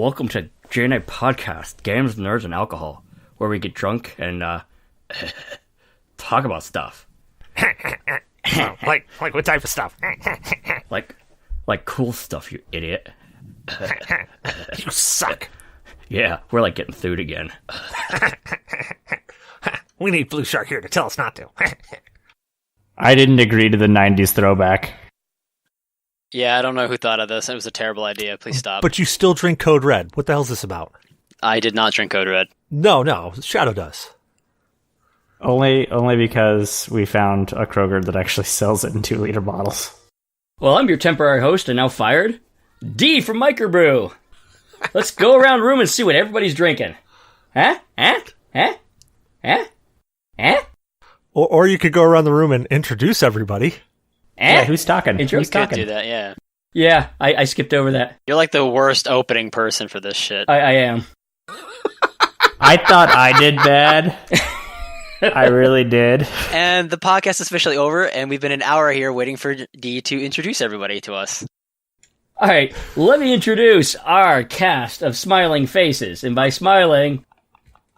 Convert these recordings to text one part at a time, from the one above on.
welcome to G.N.A podcast, Games, Nerds, and Alcohol, where we get drunk and talk about stuff. like what type of stuff? like cool stuff, you idiot. You suck. Yeah, we're like getting food again. We need Blue Shark here to tell us not to. I didn't agree to the 90s throwback. Yeah, I don't know who thought of this. It was a terrible idea. Please stop. But you still drink Code Red. What the hell's this about? I did not drink Code Red. No, Shadow does. Only because we found a Kroger that actually sells it in 2-liter bottles. Well, I'm your temporary host and now fired, D from Microbrew. Let's go around the room and see what everybody's drinking. Huh? Or you could go around the room and introduce everybody. Yeah, who's talking? Who's talking? Do that, yeah. Yeah, I skipped over that. You're like the worst opening person for this shit. I am. I thought I did bad. I really did. And the podcast is officially over, and we've been an hour here waiting for D to introduce everybody to us. All right, let me introduce our cast of smiling faces. And by smiling,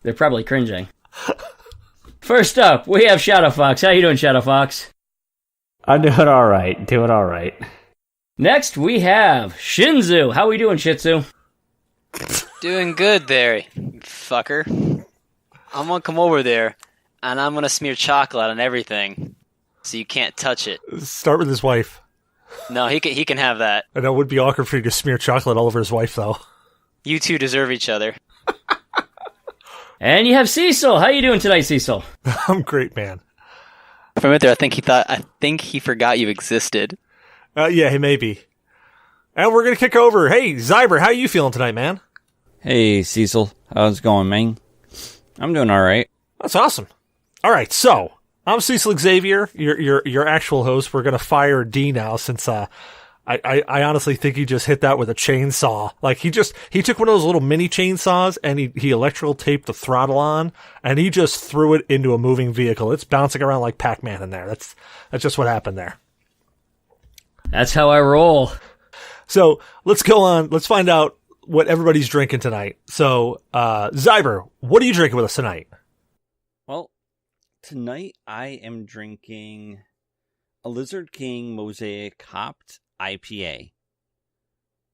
they're probably cringing. First up, we have Shadow Fox. How you doing, Shadow Fox? I'm doing all right. Next, we have Shinzu. How we doing, Shih Tzu? Doing good there, you fucker. I'm gonna come over there, and I'm gonna smear chocolate on everything, so you can't touch it. Start with his wife. No, he can have that. I know it would be awkward for you to smear chocolate all over his wife, though. You two deserve each other. And you have Cecil. How you doing tonight, Cecil? I'm great, man. For a minute there, I think he forgot you existed. Yeah, he may be. And we're gonna kick over. Hey, Zyber, how you feeling tonight, man? Hey, Cecil. How's it going, man? I'm doing all right. That's awesome. All right, so I'm Cecil Xavier, your actual host. We're gonna fire D now since I honestly think he just hit that with a chainsaw. Like he took one of those little mini chainsaws and he electrical taped the throttle on and he just threw it into a moving vehicle. It's bouncing around like Pac-Man in there. That's just what happened there. That's how I roll. So let's go on. Let's find out what everybody's drinking tonight. So, Zyber, what are you drinking with us tonight? Well, tonight I am drinking a Lizard King Mosaic Hopped IPA.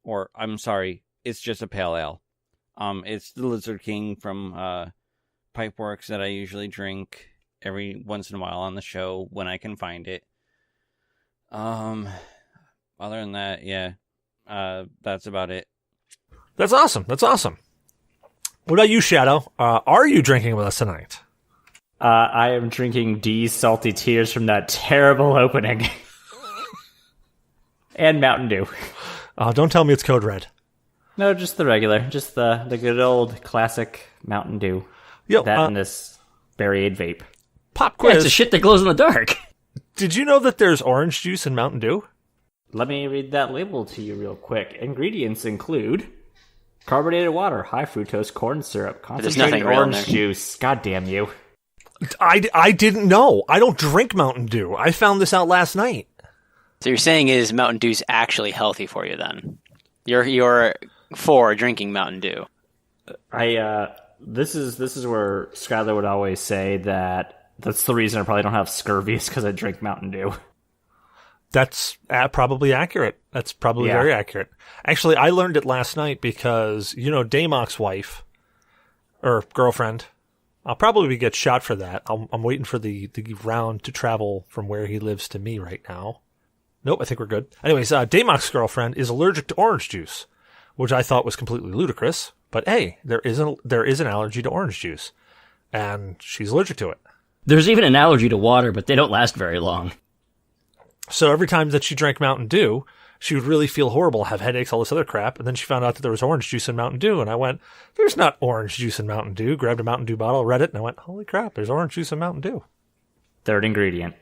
Or, I'm sorry, it's just a pale ale. It's the Lizard King from Pipeworks that I usually drink every once in a while on the show when I can find it. Other than that, yeah, that's about it. That's awesome. What about you, Shadow? Are you drinking with us tonight? I am drinking D's salty tears from that terrible opening. And Mountain Dew. Oh, don't tell me it's Code Red. No, just the regular. Just the good old classic Mountain Dew. Yo, that and this berry vape. Pop quiz. Yeah, it's the shit that glows in the dark. Did you know that there's orange juice in Mountain Dew? Let me read that label to you real quick. Ingredients include carbonated water, high fructose corn syrup, concentrated orange juice. God damn you. I didn't know. I don't drink Mountain Dew. I found this out last night. So you're saying is Mountain Dew's actually healthy for you then? You're for drinking Mountain Dew. This is where Skylar would always say that's the reason I probably don't have scurvy is because I drink Mountain Dew. That's probably accurate. That's probably very accurate. Actually, I learned it last night because, Damok's wife, or girlfriend, I'll probably get shot for that. I'm waiting for the round to travel from where he lives to me right now. Nope, I think we're good. Anyways, Damok's girlfriend is allergic to orange juice, which I thought was completely ludicrous. But hey, there is an allergy to orange juice, and she's allergic to it. There's even an allergy to water, but they don't last very long. So every time that she drank Mountain Dew, she would really feel horrible, have headaches, all this other crap. And then she found out that there was orange juice in Mountain Dew. And I went, there's not orange juice in Mountain Dew. Grabbed a Mountain Dew bottle, read it, and I went, holy crap, there's orange juice in Mountain Dew. Third ingredient.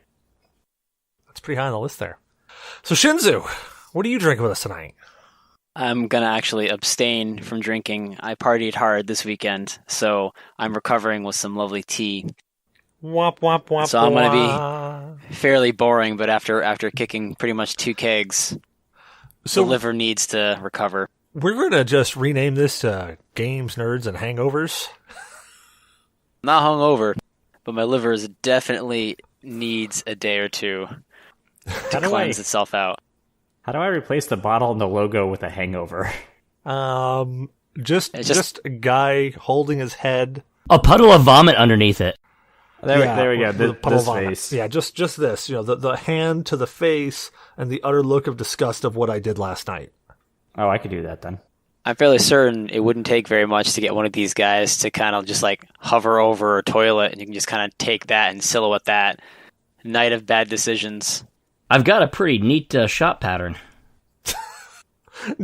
That's pretty high on the list there. So Shinzu, what are you drinking with us tonight? I'm going to actually abstain from drinking. I partied hard this weekend, so I'm recovering with some lovely tea. Womp, womp, womp, so I'm going to be fairly boring, but after kicking pretty much 2 kegs, the liver needs to recover. We're going to just rename this to Games, Nerds, and Hangovers. I'm not hungover, but my liver definitely needs a day or two to cleanse itself out. How do I replace the bottle and the logo with a hangover? Just a guy holding his head. A puddle of vomit underneath it. There we go. This face. Yeah, just this. The hand to the face and the utter look of disgust of what I did last night. Oh, I could do that then. I'm fairly certain it wouldn't take very much to get one of these guys to kind of just like hover over a toilet, and you can just kind of take that and silhouette that. Night of bad decisions. I've got a pretty neat shot pattern.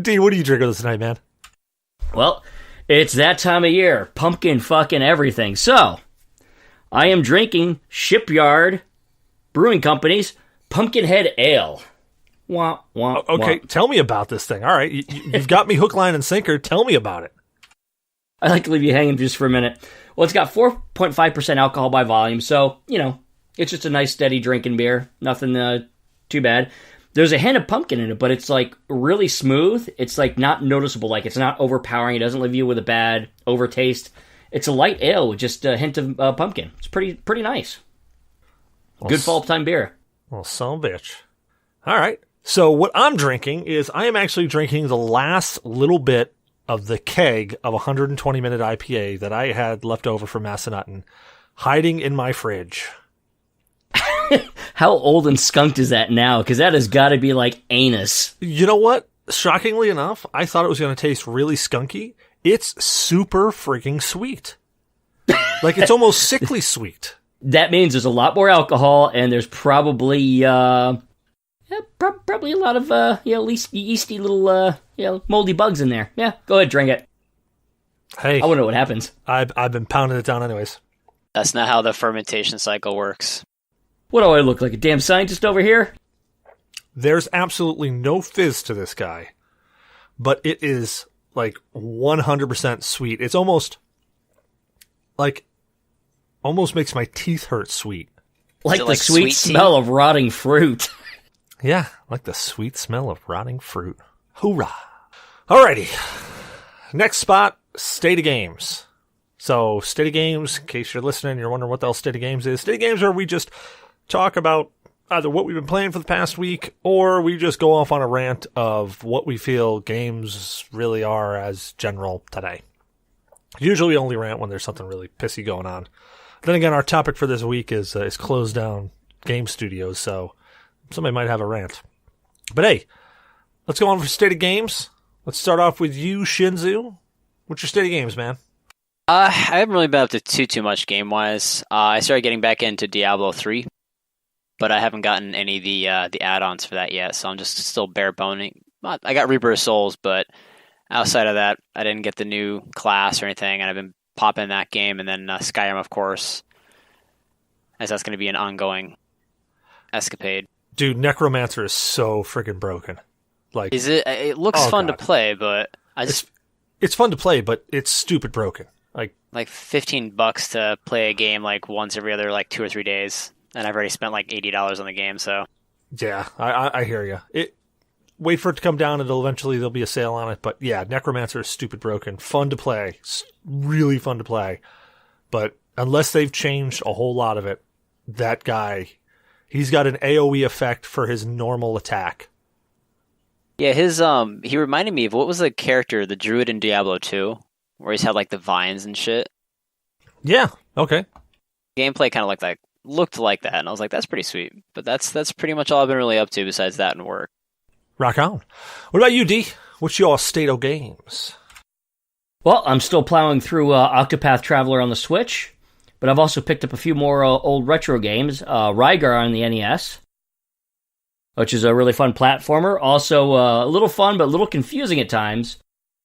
D, what are you drinking this night, man? Well, it's that time of year. Pumpkin fucking everything. So, I am drinking Shipyard Brewing Company's Pumpkinhead Ale. Wah, wah, okay, wah. Tell me about this thing. All right, you've got me hook, line, and sinker. Tell me about it. I like to leave you hanging just for a minute. Well, it's got 4.5% alcohol by volume, so, it's just a nice steady drinking beer. Nothing too bad. There's a hint of pumpkin in it, but it's like really smooth. It's like not noticeable. Like it's not overpowering. It doesn't leave you with a bad overtaste. It's a light ale with just a hint of pumpkin. It's pretty nice. Good fall time beer. Well, son of a bitch. All right. So what I'm drinking is I am actually drinking the last little bit of the keg of 120-minute IPA that I had left over from Massanutten, hiding in my fridge. How old and skunked is that now? Because that has got to be like anus. You know what? Shockingly enough, I thought it was going to taste really skunky. It's super freaking sweet. Like, it's almost sickly sweet. That means there's a lot more alcohol, and there's probably probably a lot of yeasty little moldy bugs in there. Yeah, go ahead, drink it. Hey, I want to know what happens. I've been pounding it down anyways. That's not how the fermentation cycle works. What do I look like, a damn scientist over here? There's absolutely no fizz to this guy, but it is like 100% sweet. It's almost makes my teeth hurt sweet. Like the sweet smell of rotting fruit. Yeah, like the sweet smell of rotting fruit. Hoorah. Alrighty. Next spot, State of Games. So, State of Games, in case you're listening, you're wondering what the hell State of Games is. State of Games are where we just talk about either what we've been playing for the past week, or we just go off on a rant of what we feel games really are as general today. Usually we only rant when there's something really pissy going on. Then again, our topic for this week is closed down game studios, so somebody might have a rant. But hey, let's go on for State of Games. Let's start off with you, Shinzu. What's your State of Games, man? I haven't really been up to too much game-wise. I started getting back into Diablo 3, but I haven't gotten any of the add-ons for that yet, so I'm just still bare-boning. I got Reaper of Souls, but outside of that, I didn't get the new class or anything, and I've been popping that game, and then Skyrim, of course, as that's going to be an ongoing escapade. Dude, Necromancer is so freaking broken. Like, is it? It looks fun to play, but it's fun to play, but it's stupid broken. Like $15 to play a game like once every other 2 or 3 days, and I've already spent like $80 on the game. So yeah, I hear you. Wait for it to come down, and eventually there'll be a sale on it. But yeah, Necromancer is stupid broken. Fun to play, really fun to play. But unless they've changed a whole lot of it, that guy, he's got an AOE effect for his normal attack. Yeah, he reminded me of, what was the character, the druid in Diablo 2, where he's had the vines and shit. Yeah, okay. Gameplay kind of looked like that, and I was like, that's pretty sweet. But that's pretty much all I've been really up to besides that and work. Rock on. What about you, D? What's your State of Games? Well, I'm still plowing through Octopath Traveler on the Switch, but I've also picked up a few more old retro games. Rygar on the NES, which is a really fun platformer. Also a little fun, but a little confusing at times.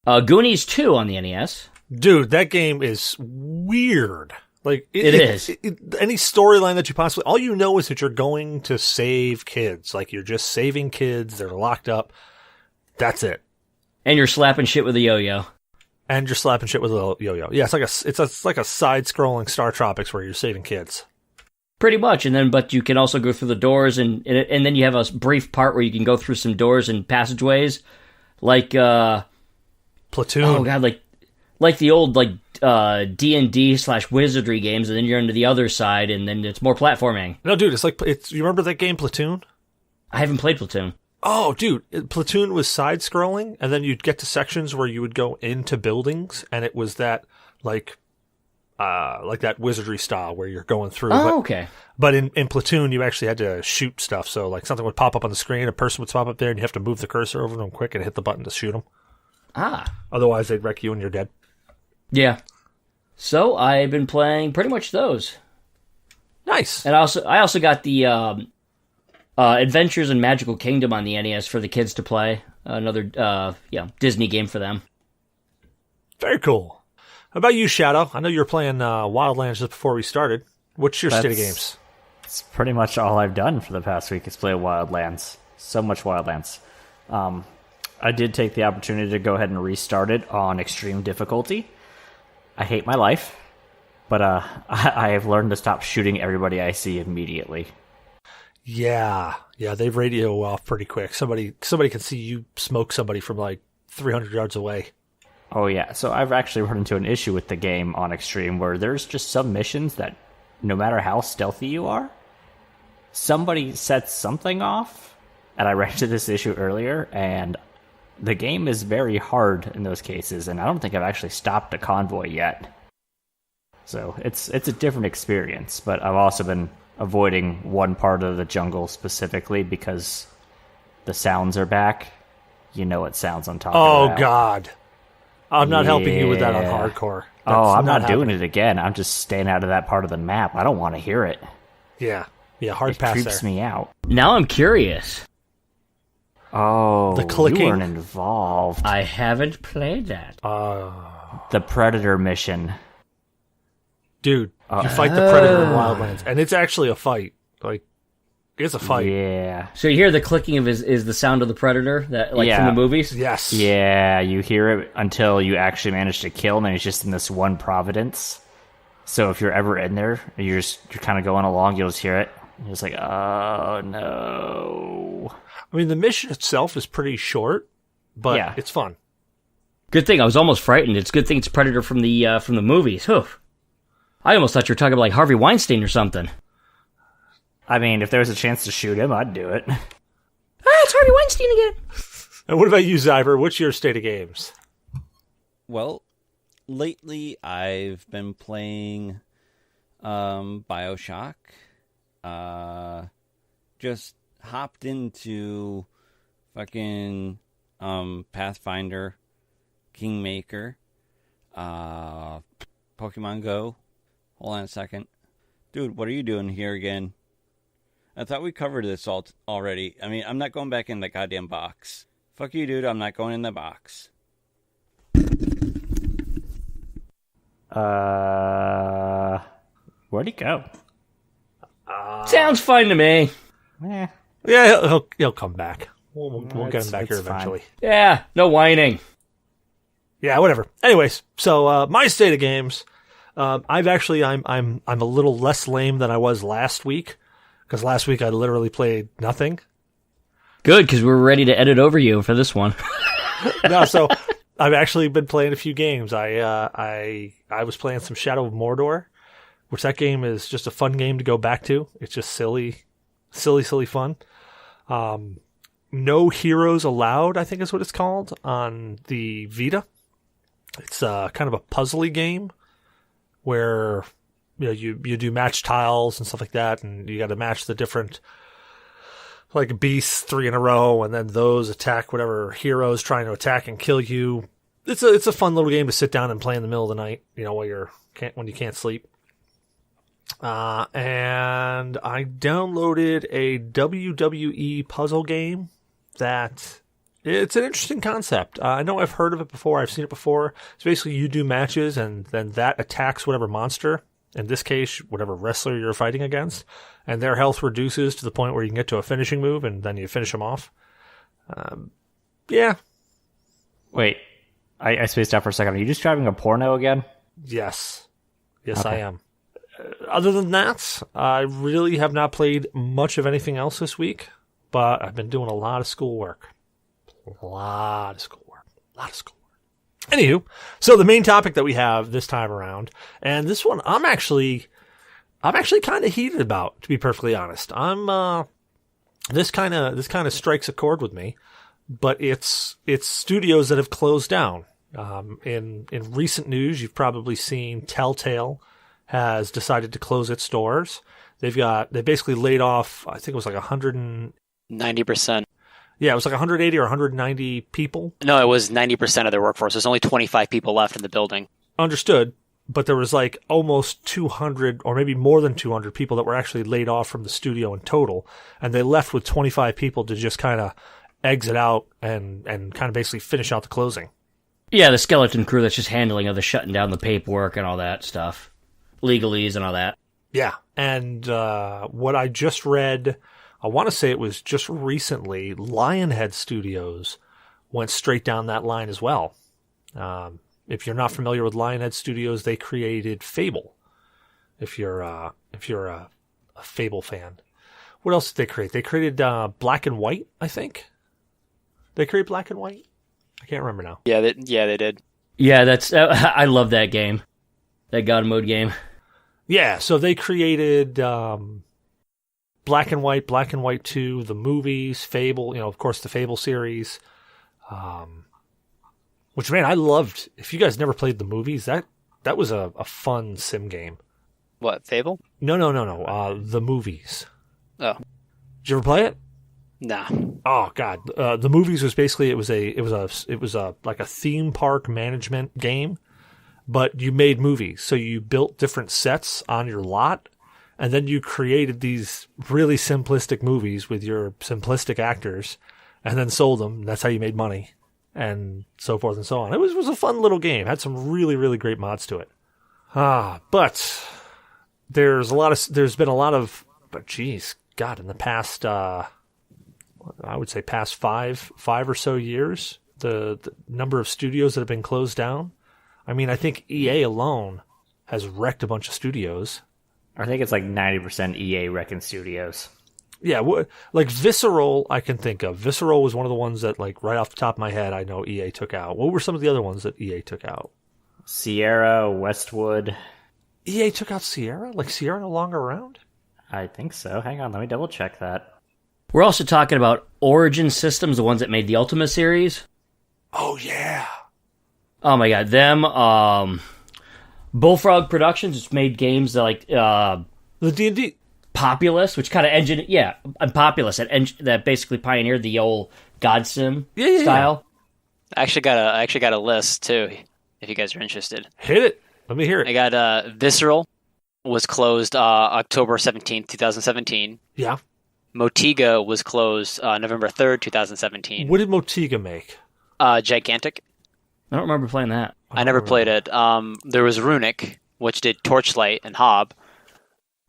Goonies 2 on the NES. Dude, that game is weird. It is. Any storyline that you possibly... All you know is that you're going to save kids. You're just saving kids. They're locked up. That's it. And you're slapping shit with a yo-yo. And you're slapping shit with a yo-yo. Yeah, it's like a side-scrolling Star Tropics where you're saving kids. Pretty much. But you can also go through the doors, and then you have a brief part where you can go through some doors and passageways. Platoon. Oh god, like the old D&D/wizardry games, and then you're into the other side, and then it's more platforming. No, dude, you remember that game Platoon? I haven't played Platoon. Oh, dude, Platoon was side-scrolling, and then you'd get to sections where you would go into buildings, and it was that, like that wizardry style where you're going through. Oh, okay. But in Platoon, you actually had to shoot stuff, so like something would pop up on the screen, a person would pop up there, and you have to move the cursor over them quick and hit the button to shoot them. Ah. Otherwise, they'd wreck you and you're dead. Yeah. So, I've been playing pretty much those. Nice. And I also got the Adventures in Magical Kingdom on the NES for the kids to play. Another Disney game for them. Very cool. How about you, Shadow? I know you were playing Wildlands just before we started. What's your state of games? It's pretty much all I've done for the past week is play Wildlands. So much Wildlands. I did take the opportunity to go ahead and restart it on extreme difficulty. I hate my life, but I have learned to stop shooting everybody I see immediately. Yeah, they radio off pretty quick. Somebody can see you smoke somebody from like 300 yards away. Oh yeah, so I've actually run into an issue with the game on extreme where there's just some missions that no matter how stealthy you are, somebody sets something off, and I ran into this issue earlier, and the game is very hard in those cases, and I don't think I've actually stopped a convoy yet. So it's a different experience, but I've also been avoiding one part of the jungle specifically because the sounds are back. You know what sounds I'm talking about. Oh, God. I'm not helping you with that on hardcore. I'm not doing it again. I'm just staying out of that part of the map. I don't want to hear it. Yeah, hard pass there. It creeps me out. Now I'm curious. Oh, the clicking. You weren't involved. I haven't played that. The Predator mission. Dude, you fight the Predator in Wildlands, and it's actually a fight. Like, it's a fight. Yeah. So you hear the clicking of is the sound of the Predator that from the movies? Yes. Yeah, you hear it until you actually manage to kill him, and he's just in this one Providence. So if you're ever in there, you're kind of going along, you'll just hear it. You're just like, oh no. I mean, the mission itself is pretty short, but it's fun. Good thing I was almost frightened. It's a good thing it's Predator from the movies. Whew. I almost thought you were talking about like Harvey Weinstein or something. I mean, if there was a chance to shoot him, I'd do it. It's Harvey Weinstein again. And what about you, Zyber? What's your state of games? Well, lately I've been playing BioShock. Just hopped into fucking Pathfinder, Kingmaker, Pokemon Go. Hold on a second. Dude, what are you doing here again? I thought we covered this already. I mean, I'm not going back in the goddamn box. Fuck you, dude. I'm not going in the box. Where'd he go? Sounds fine to me. Yeah, he'll come back. We'll get him back here eventually. Fine. Yeah, no whining. Yeah, whatever. Anyways, so my state of games, I'm a little less lame than I was last week, because last week I literally played nothing. Good, because we're ready to edit over you for this one. No, so I've actually been playing a few games. I was playing some Shadow of Mordor, which that game is just a fun game to go back to. It's just silly fun. No Heroes Allowed, I think is what it's called, on the Vita. It's kind of a puzzly game where you do match tiles and stuff like that, and you got to match the different like beasts 3 in a row, and then those attack whatever heroes trying to attack and kill you. It's a fun little game to sit down and play in the middle of the night, when you can't sleep. And I downloaded a WWE puzzle game that it's an interesting concept. I know I've heard of it before. I've seen it before. It's basically you do matches and then that attacks whatever monster, in this case, whatever wrestler you're fighting against, and their health reduces to the point where you can get to a finishing move and then you finish them off. Yeah. Wait, I spaced out for a second. Are you just driving a porno again? Yes. Yes, Okay. I am. Other than that, I really have not played much of anything else this week, but I've been doing a lot of schoolwork. Anywho, so the main topic that we have this time around, and this one I'm actually kind of heated about, to be perfectly honest. This kind of strikes a chord with me, but it's studios that have closed down. In recent news, you've probably seen Telltale has decided to close its stores. They basically laid off, I think it was like 90%. Yeah, it was like 180 or 190 people. No, it was 90% of their workforce. There's only 25 people left in the building. Understood. But there was like almost 200 or maybe more than 200 people that were actually laid off from the studio in total. And they left with 25 people to just kind of exit out and kind of basically finish out the closing. Yeah, the skeleton crew that's just handling of the shutting down the paperwork and all that stuff. Legalese and all that. Yeah. And what I just read, I want to say it was just recently, Lionhead Studios went straight down that line as well. If you're not familiar with Lionhead Studios, they created Fable. If you're a Fable fan, what else did they create? They created Black and White, I think. They created Black and White. I can't remember now. Yeah, they did. Yeah, that's I love that game, that God Mode game. Yeah, so they created Black and White 2, the movies, Fable, of course, the Fable series. Which, man, I loved. If you guys never played the movies, that was a fun sim game. What, Fable? No. The movies. Oh. Did you ever play it? Nah. Oh God. The movies was basically it was like a theme park management game, but you made movies. So you built different sets on your lot, and then you created these really simplistic movies with your simplistic actors, and then sold them. That's how you made money, and so forth and so on. It was a fun little game. Had some really, really great mods to it. But there's been a lot of, geez, God, in the past, I would say past five or so years, the number of studios that have been closed down. I mean, I think EA alone has wrecked a bunch of studios. I think it's like 90% EA wrecking studios. Yeah, like Visceral, I can think of. Visceral was one of the ones that, like, right off the top of my head, I know EA took out. What were some of the other ones that EA took out? Sierra, Westwood. EA took out Sierra? Like, Sierra no longer around? I think so. Hang on, let me double check that. We're also talking about Origin Systems, the ones that made the Ultima series. Oh, yeah. Oh, my God. Them, Bullfrog Productions, which made games like... the D&D... Populous, which kind of and Populous, that basically pioneered the old God Sim style. I actually got a list, too, if you guys are interested. Hit it. Let me hear it. I got Visceral was closed October 17th, 2017. Yeah. Motiga was closed November 3rd, 2017. What did Motiga make? Gigantic. I don't remember playing that. I never played it. There was Runic, which did Torchlight and Hob.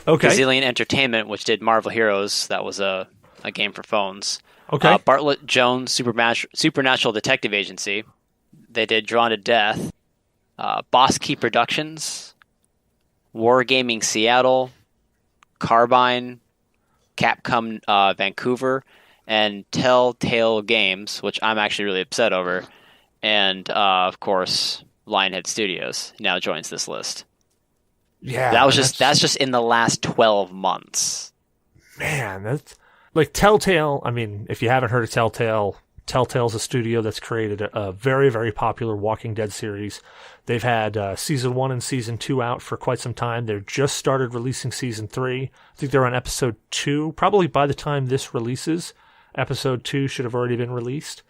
Okay. Gazillion Entertainment, which did Marvel Heroes. That was a game for phones. Okay. Bartlett Jones Supernatural Detective Agency. They did Drawn to Death. Boss Key Productions. Wargaming Seattle. Carbine. Capcom Vancouver. And Telltale Games, which I'm actually really upset over. And, of course, Lionhead Studios now joins this list. Yeah, that's just in the last 12 months. Man, that's like Telltale. I mean, if you haven't heard of Telltale, Telltale's a studio that's created a very, very popular Walking Dead series. They've had season 1 and season 2 out for quite some time. They've just started releasing season 3. I think they're on episode 2. Probably by the time this releases, episode 2 should have already been released.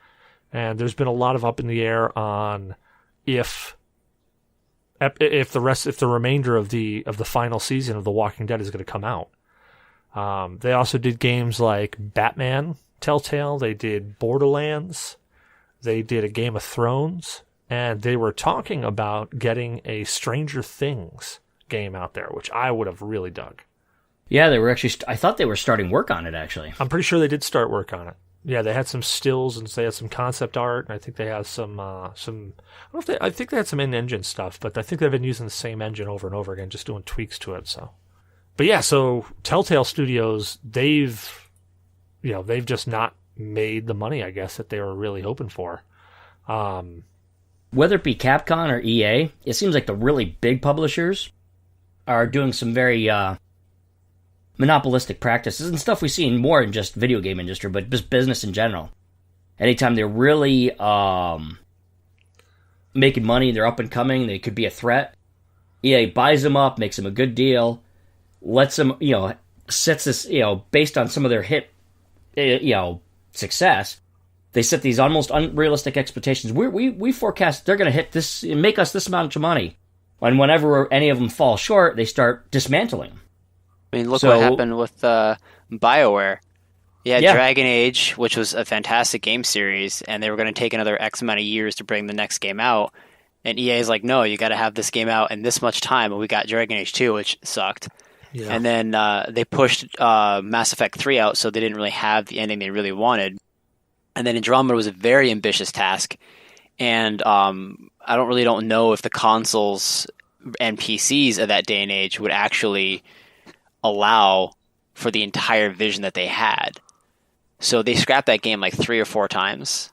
And there's been a lot of up in the air on if the remainder of the final season of The Walking Dead is going to come out. They also did games like Batman, Telltale. They did Borderlands. They did a Game of Thrones. And they were talking about getting a Stranger Things game out there, which I would have really dug. Yeah, they were actually... I thought they were starting work on it, actually. I'm pretty sure they did start work on it. Yeah, they had some stills and they had some concept art, and I think they have some. I think they had some in-engine stuff, but I think they've been using the same engine over and over again, just doing tweaks to it. So, but yeah, so Telltale Studios, they've just not made the money, I guess, that they were really hoping for. whether it be Capcom or EA, it seems like the really big publishers are doing some very monopolistic practices and stuff we see in more than just video game industry, but just business in general. Anytime they're really making money, they're up and coming, they could be a threat. EA buys them up, makes them a good deal, lets them, sets this, based on some of their hit, success. They set these almost unrealistic expectations. We forecast they're going to hit this and make us this amount of money. And whenever any of them fall short, they start dismantling them. I mean, look what happened with BioWare. Yeah, Dragon Age, which was a fantastic game series, and they were going to take another X amount of years to bring the next game out. And EA is like, no, you got to have this game out in this much time. And we got Dragon Age 2, which sucked. Yeah. And then they pushed Mass Effect 3 out, so they didn't really have the ending they really wanted. And then Andromeda was a very ambitious task. And I don't know if the consoles and PCs of that day and age would actually allow for the entire vision that they had. So they scrapped that game like 3 or 4 times.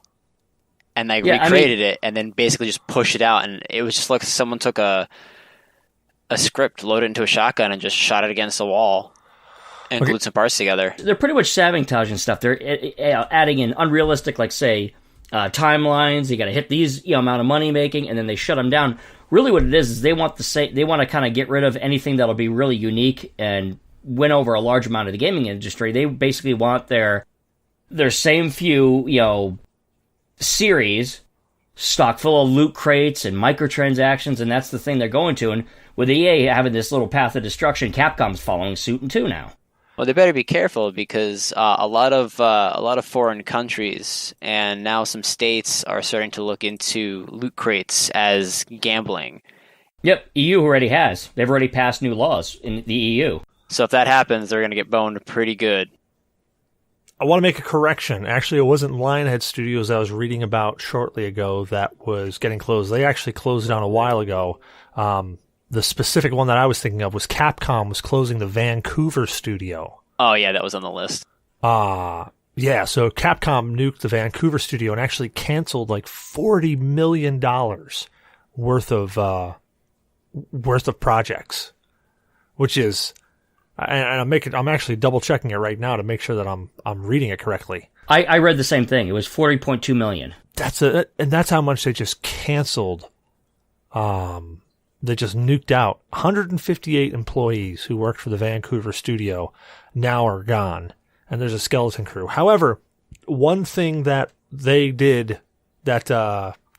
And they recreated it and then basically just pushed it out. And it was just like someone took a script, loaded it into a shotgun, and just shot it against the wall and glued some parts together. They're pretty much sabotaging stuff. They're adding in unrealistic, like, say, timelines. You got to hit these amount of money making, and then they shut them down. Really what it is they want to kind of get rid of anything that'll be really unique and win over a large amount of the gaming industry. They basically want their same few, series stock full of loot crates and microtransactions, and that's the thing they're going to. And with EA having this little path of destruction, Capcom's following suit in too now. Well, they better be careful because a lot of foreign countries and now some states are starting to look into loot crates as gambling. Yep, EU already has. They've already passed new laws in the EU. So if that happens, they're going to get boned pretty good. I want to make a correction. Actually, it wasn't Lionhead Studios I was reading about shortly ago that was getting closed. They actually closed down a while ago. The specific one that I was thinking of was Capcom was closing the Vancouver studio. Oh, yeah, that was on the list. Yeah, so Capcom nuked the Vancouver studio and actually canceled like $40 million worth of projects, which is... And I'm actually double checking it right now to make sure that I'm reading it correctly. I read the same thing. It was $40.2 million. That's how much they just canceled. They just nuked out 158 employees who worked for the Vancouver studio now are gone, and there's a skeleton crew. However, one thing that they did that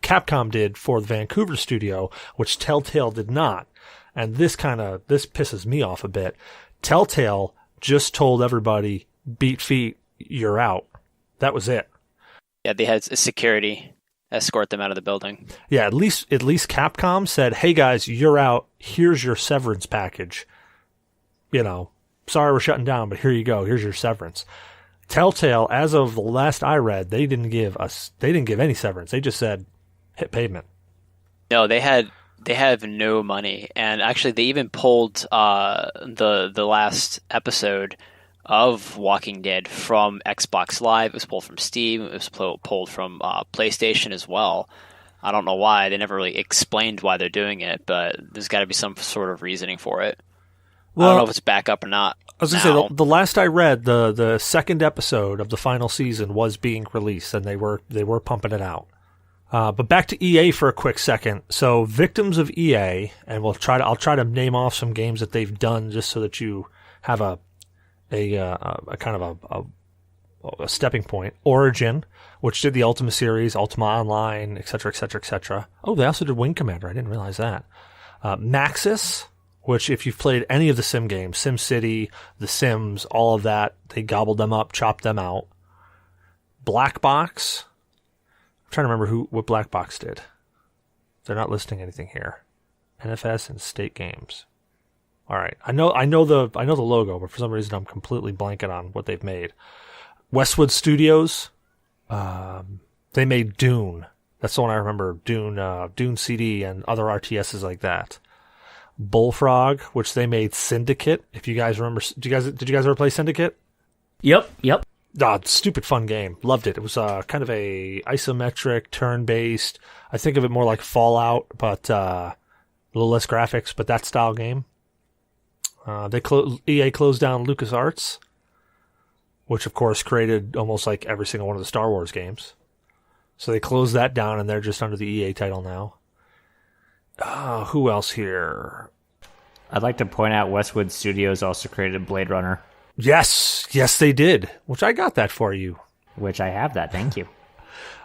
Capcom did for the Vancouver studio, which Telltale did not, and this pisses me off a bit. Telltale just told everybody, beat feet, you're out. That was it. Yeah, they had security escort them out of the building. Yeah, at least Capcom said, hey guys, you're out. Here's your severance package. Sorry we're shutting down, but here you go. Here's your severance. Telltale, as of the last I read, they didn't give any severance. They just said, hit pavement. No, they have no money, and actually they even pulled the last episode of Walking Dead from Xbox Live. It was pulled from Steam. It was pulled from PlayStation as well. I don't know why. They never really explained why they're doing it, but there's got to be some sort of reasoning for it. Well, I don't know if it's back up or not. I was going to say, the last I read, the second episode of the final season was being released, and they were pumping it out. But back to EA for a quick second. So, victims of EA, and I'll try to name off some games that they've done just so that you have a kind of a stepping point. Origin, which did the Ultima series, Ultima Online, etc., etc., etc. Oh, they also did Wing Commander. I didn't realize that. Maxis, which if you've played any of the Sim games, SimCity, The Sims, all of that, they gobbled them up, chopped them out. Black Box. I'm trying to remember what Black Box did. They're not listing anything here. NFS and State Games. All right, I know the logo, but for some reason I'm completely blanking on what they've made. Westwood Studios, they made Dune. That's the one I remember. Dune CD and other RTSs like that. Bullfrog, which they made Syndicate. If you guys remember, did you guys ever play Syndicate? Yep. Stupid fun game. Loved it. It was kind of a isometric, turn-based. I think of it more like Fallout, but a little less graphics, but that style game. EA closed down LucasArts, which of course created almost like every single one of the Star Wars games. So they closed that down, and they're just under the EA title now. Who else here? I'd like to point out Westwood Studios also created Blade Runner. Yes, they did. Which I got that for you. Which I have that, thank you.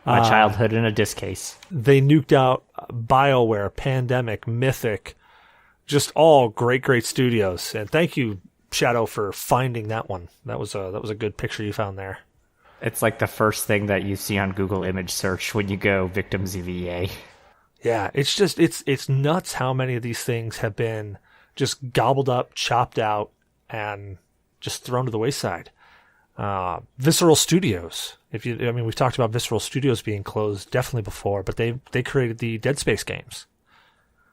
My childhood in a disc case. They nuked out BioWare, Pandemic, Mythic, just all great studios. And thank you, Shadow, for finding that one. That was a good picture you found there. It's like the first thing that you see on Google image search when you go victims of EA. Yeah, it's just it's nuts how many of these things have been just gobbled up, chopped out, and just thrown to the wayside. Visceral Studios. We've talked about Visceral Studios being closed definitely before, but they created the Dead Space games.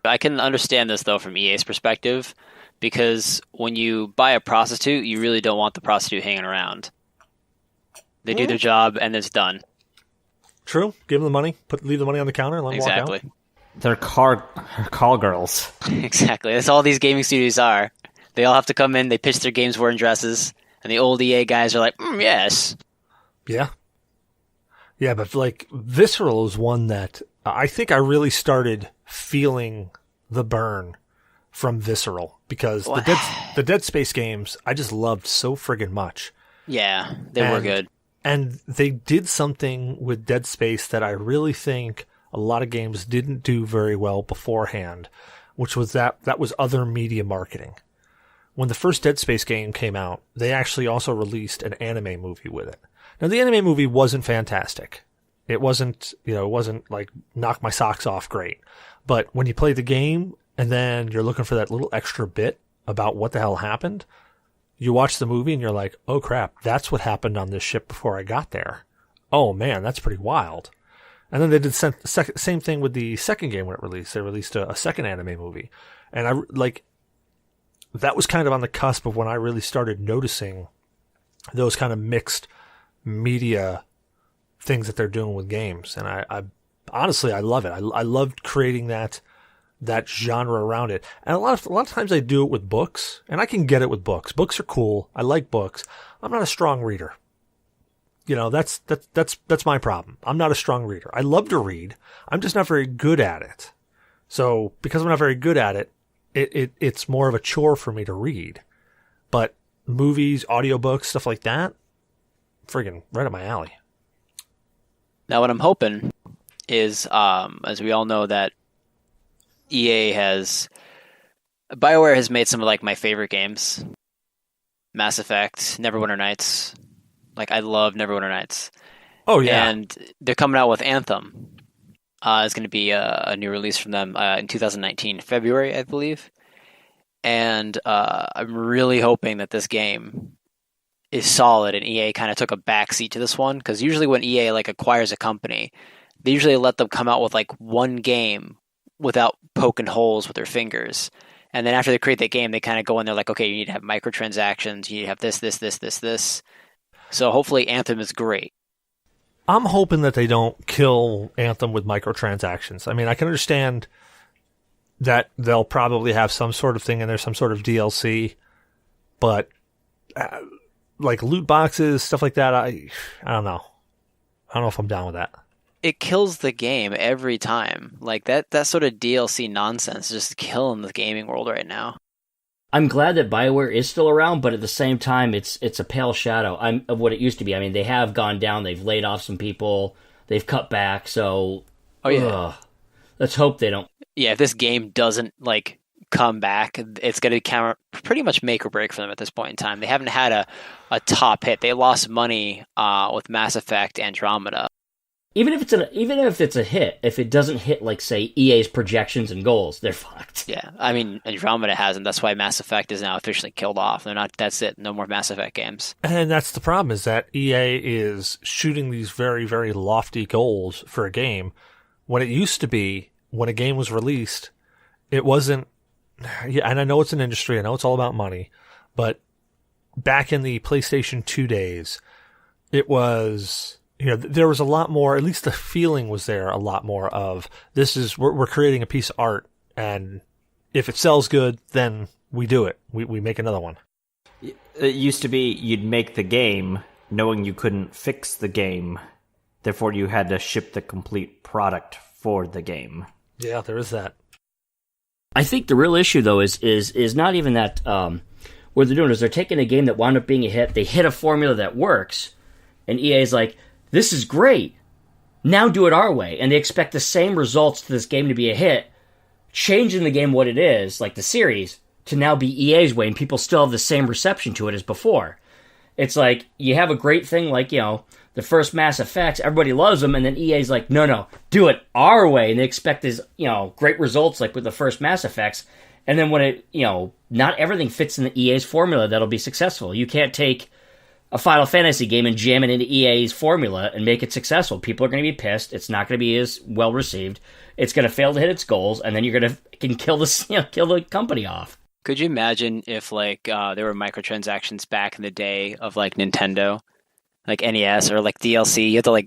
I can understand this though from EA's perspective, because when you buy a prostitute, you really don't want the prostitute hanging around. They do their job and it's done. True. Give them the money. Leave the money on the counter and let them walk out. Exactly. They're call girls. Exactly. That's all these gaming studios are. They all have to come in, they pitch their games wearing dresses, and the old EA guys are like, yes. Yeah. Yeah, but like Visceral is one that I think I really started feeling the burn from Visceral, because the Dead Space games I just loved so friggin' much. Yeah, they were good. And they did something with Dead Space that I really think a lot of games didn't do very well beforehand, which was that was other media marketing. When the first Dead Space game came out, they actually also released an anime movie with it. Now, the anime movie wasn't fantastic. It wasn't like knock my socks off great. But when you play the game and then you're looking for that little extra bit about what the hell happened, you watch the movie and you're like, oh crap, that's what happened on this ship before I got there. Oh man, that's pretty wild. And then they did the same thing with the second game when it released. They released a second anime movie. And that was kind of on the cusp of when I really started noticing those kind of mixed media things that they're doing with games. And I honestly, I love it. I loved creating that genre around it. And a lot of times I do it with books, and I can get it with books. Books are cool. I like books. I'm not a strong reader. That's my problem. I'm not a strong reader. I love to read. I'm just not very good at it. So because I'm not very good at it, it's more of a chore for me to read. But movies, audiobooks, stuff like that, friggin' right up my alley. Now, what I'm hoping is, as we all know, that BioWare has made some of like my favorite games. Mass Effect, Neverwinter Nights. Like, I love Neverwinter Nights. Oh yeah. And they're coming out with Anthem. It's going to be a new release from them in 2019, February, I believe. And I'm really hoping that this game is solid, and EA kind of took a backseat to this one, because usually when EA like acquires a company, they usually let them come out with like one game without poking holes with their fingers. And then after they create that game, they kind of go in there like, okay, you need to have microtransactions, you need to have this. So hopefully Anthem is great. I'm hoping that they don't kill Anthem with microtransactions. I mean, I can understand that they'll probably have some sort of thing in there, some sort of DLC, but like loot boxes, stuff like that, I don't know. I don't know if I'm down with that. It kills the game every time. Like that sort of DLC nonsense is just killing the gaming world right now. I'm glad that BioWare is still around, but at the same time, it's a pale shadow of what it used to be. I mean, they have gone down. They've laid off some people. They've cut back. So, let's hope they don't. Yeah, if this game doesn't like come back, it's going to pretty much make or break for them at this point in time. They haven't had a top hit. They lost money with Mass Effect Andromeda. Even if it's a hit, if it doesn't hit, like, say, EA's projections and goals, they're fucked. Yeah, I mean, Andromeda hasn't. That's why Mass Effect is now officially killed off. That's it. No more Mass Effect games. And that's the problem, is that EA is shooting these very, very lofty goals for a game, when it used to be, when a game was released, it wasn't... Yeah, and I know it's an industry, I know it's all about money, but back in the PlayStation 2 days, it was, there was a lot more, at least the feeling was there a lot more of, we're creating a piece of art, and if it sells good, then we do it. We make another one. It used to be you'd make the game knowing you couldn't fix the game, therefore you had to ship the complete product for the game. Yeah, there is that. I think the real issue, though, is not even that. What they're doing is they're taking a game that wound up being a hit. They hit a formula that works, and EA is like, "This is great. Now do it our way." And they expect the same results to this game to be a hit, changing the game what it is, like the series, to now be EA's way, and people still have the same reception to it as before. It's like you have a great thing, like the first Mass Effects, everybody loves them, and then EA's like, no, do it our way, and they expect these, great results like with the first Mass Effects, and then when it, not everything fits in the EA's formula that'll be successful. You can't take a Final Fantasy game and jam it into EA's formula and make it successful. People are going to be pissed. It's not going to be as well received. It's going to fail to hit its goals, and then you're going to kill the company off. Could you imagine if there were microtransactions back in the day of Nintendo, like NES or DLC? You have to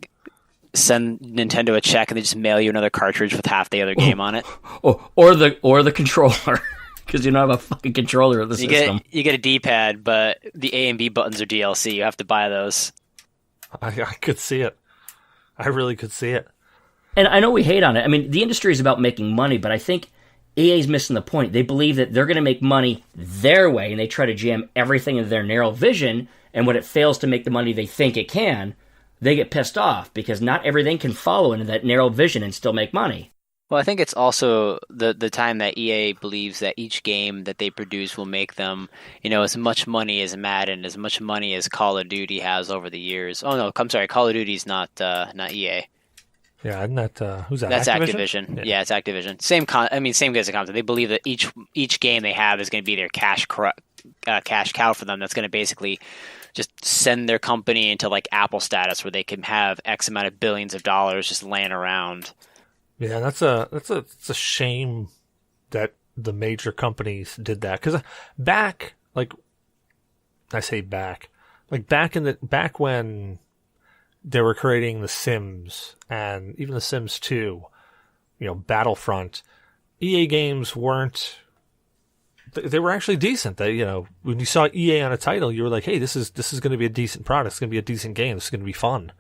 send Nintendo a check and they just mail you another cartridge with half the other game on it. Or the controller, because you don't have a fucking controller of the system. You get a D-pad, but the A and B buttons are DLC. You have to buy those. I could see it. I really could see it. And I know we hate on it. I mean, the industry is about making money, but I think EA's missing the point. They believe that they're going to make money their way, and they try to jam everything into their narrow vision, and when it fails to make the money they think it can, they get pissed off, because not everything can follow into that narrow vision and still make money. Well, I think it's also the time that EA believes that each game that they produce will make them, as much money as Madden, as much money as Call of Duty has over the years. Oh, no, I'm sorry, Call of Duty's not EA. Yeah, isn't that who's that? That's Activision. Yeah, it's Activision. Same guys at concept. They believe that each game they have is going to be their cash cow for them. That's going to basically just send their company into Apple status, where they can have X amount of billions of dollars just laying around. Yeah, it's a shame that the major companies did that, because back when they were creating The Sims and even The Sims 2, Battlefront, EA games weren't. They were actually decent. They, when you saw EA on a title, you were like, "Hey, this is going to be a decent product. It's going to be a decent game. This is going to be fun."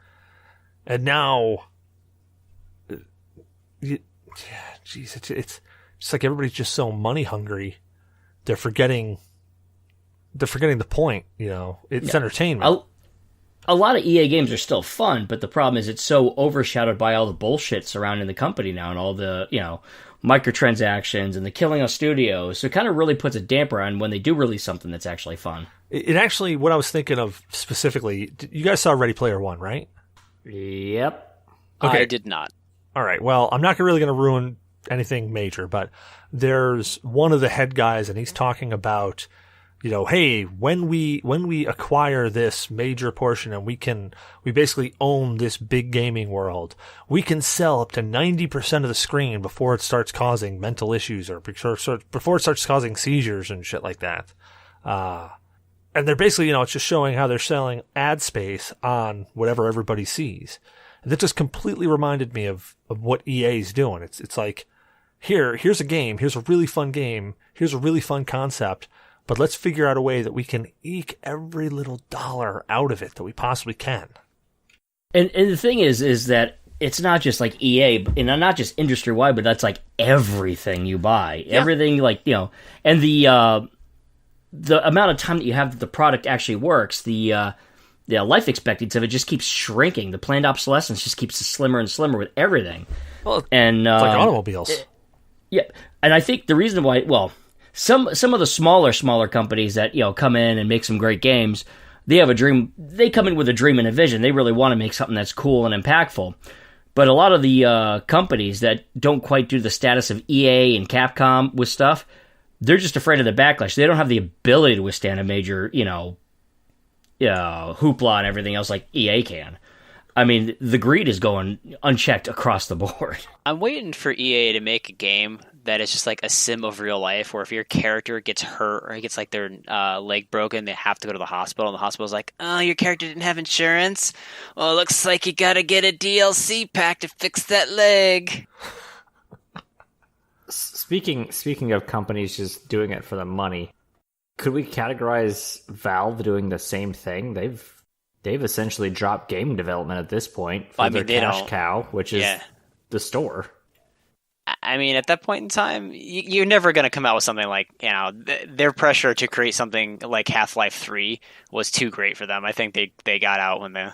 And now, it's just like everybody's just so money hungry. They're forgetting the point. It's entertainment. A lot of EA games are still fun, but the problem is it's so overshadowed by all the bullshit surrounding the company now, and all the microtransactions and the killing of studios. So it kind of really puts a damper on when they do release something that's actually fun. It actually, what I was thinking of specifically, you guys saw Ready Player One, right? Yep. Okay. I did not. All right. Well, I'm not really going to ruin anything major, but there's one of the head guys, and he's talking about, hey, when we acquire this major portion and we basically own this big gaming world, we can sell up to 90% of the screen before it starts causing mental issues or before it starts causing seizures and shit like that. And they're basically, it's just showing how they're selling ad space on whatever everybody sees. And that just completely reminded me of what EA's doing. It's like, here's a game, here's a really fun game, here's a really fun concept, but let's figure out a way that we can eke every little dollar out of it that we possibly can. And the thing is that it's not just like EA, and not just industry wide, but that's everything you buy, everything and the amount of time that you have that the product actually works, the life expectancy of it just keeps shrinking. The planned obsolescence just keeps slimmer and slimmer with everything. Well, and it's like automobiles. Yeah, and I think the reason why, some of the smaller companies that come in and make some great games, they have a dream. They come in with a dream and a vision. They really want to make something that's cool and impactful. But a lot of the companies that don't quite do the status of EA and Capcom with stuff, they're just afraid of the backlash. They don't have the ability to withstand a major, hoopla and everything else like EA can. I mean, the greed is going unchecked across the board. I'm waiting for EA to make a game that is just like a sim of real life, where if your character gets hurt or gets like their leg broken, they have to go to the hospital, and the hospital's like, "Oh, your character didn't have insurance. Well, it looks like you gotta get a DLC pack to fix that leg." Speaking of companies just doing it for the money, could we categorize Valve doing the same thing? They've essentially dropped game development at this point for their cash cow, which is the store. I mean, at that point in time, you're never going to come out with something like, their pressure to create something like Half-Life 3 was too great for them. I think they got out when the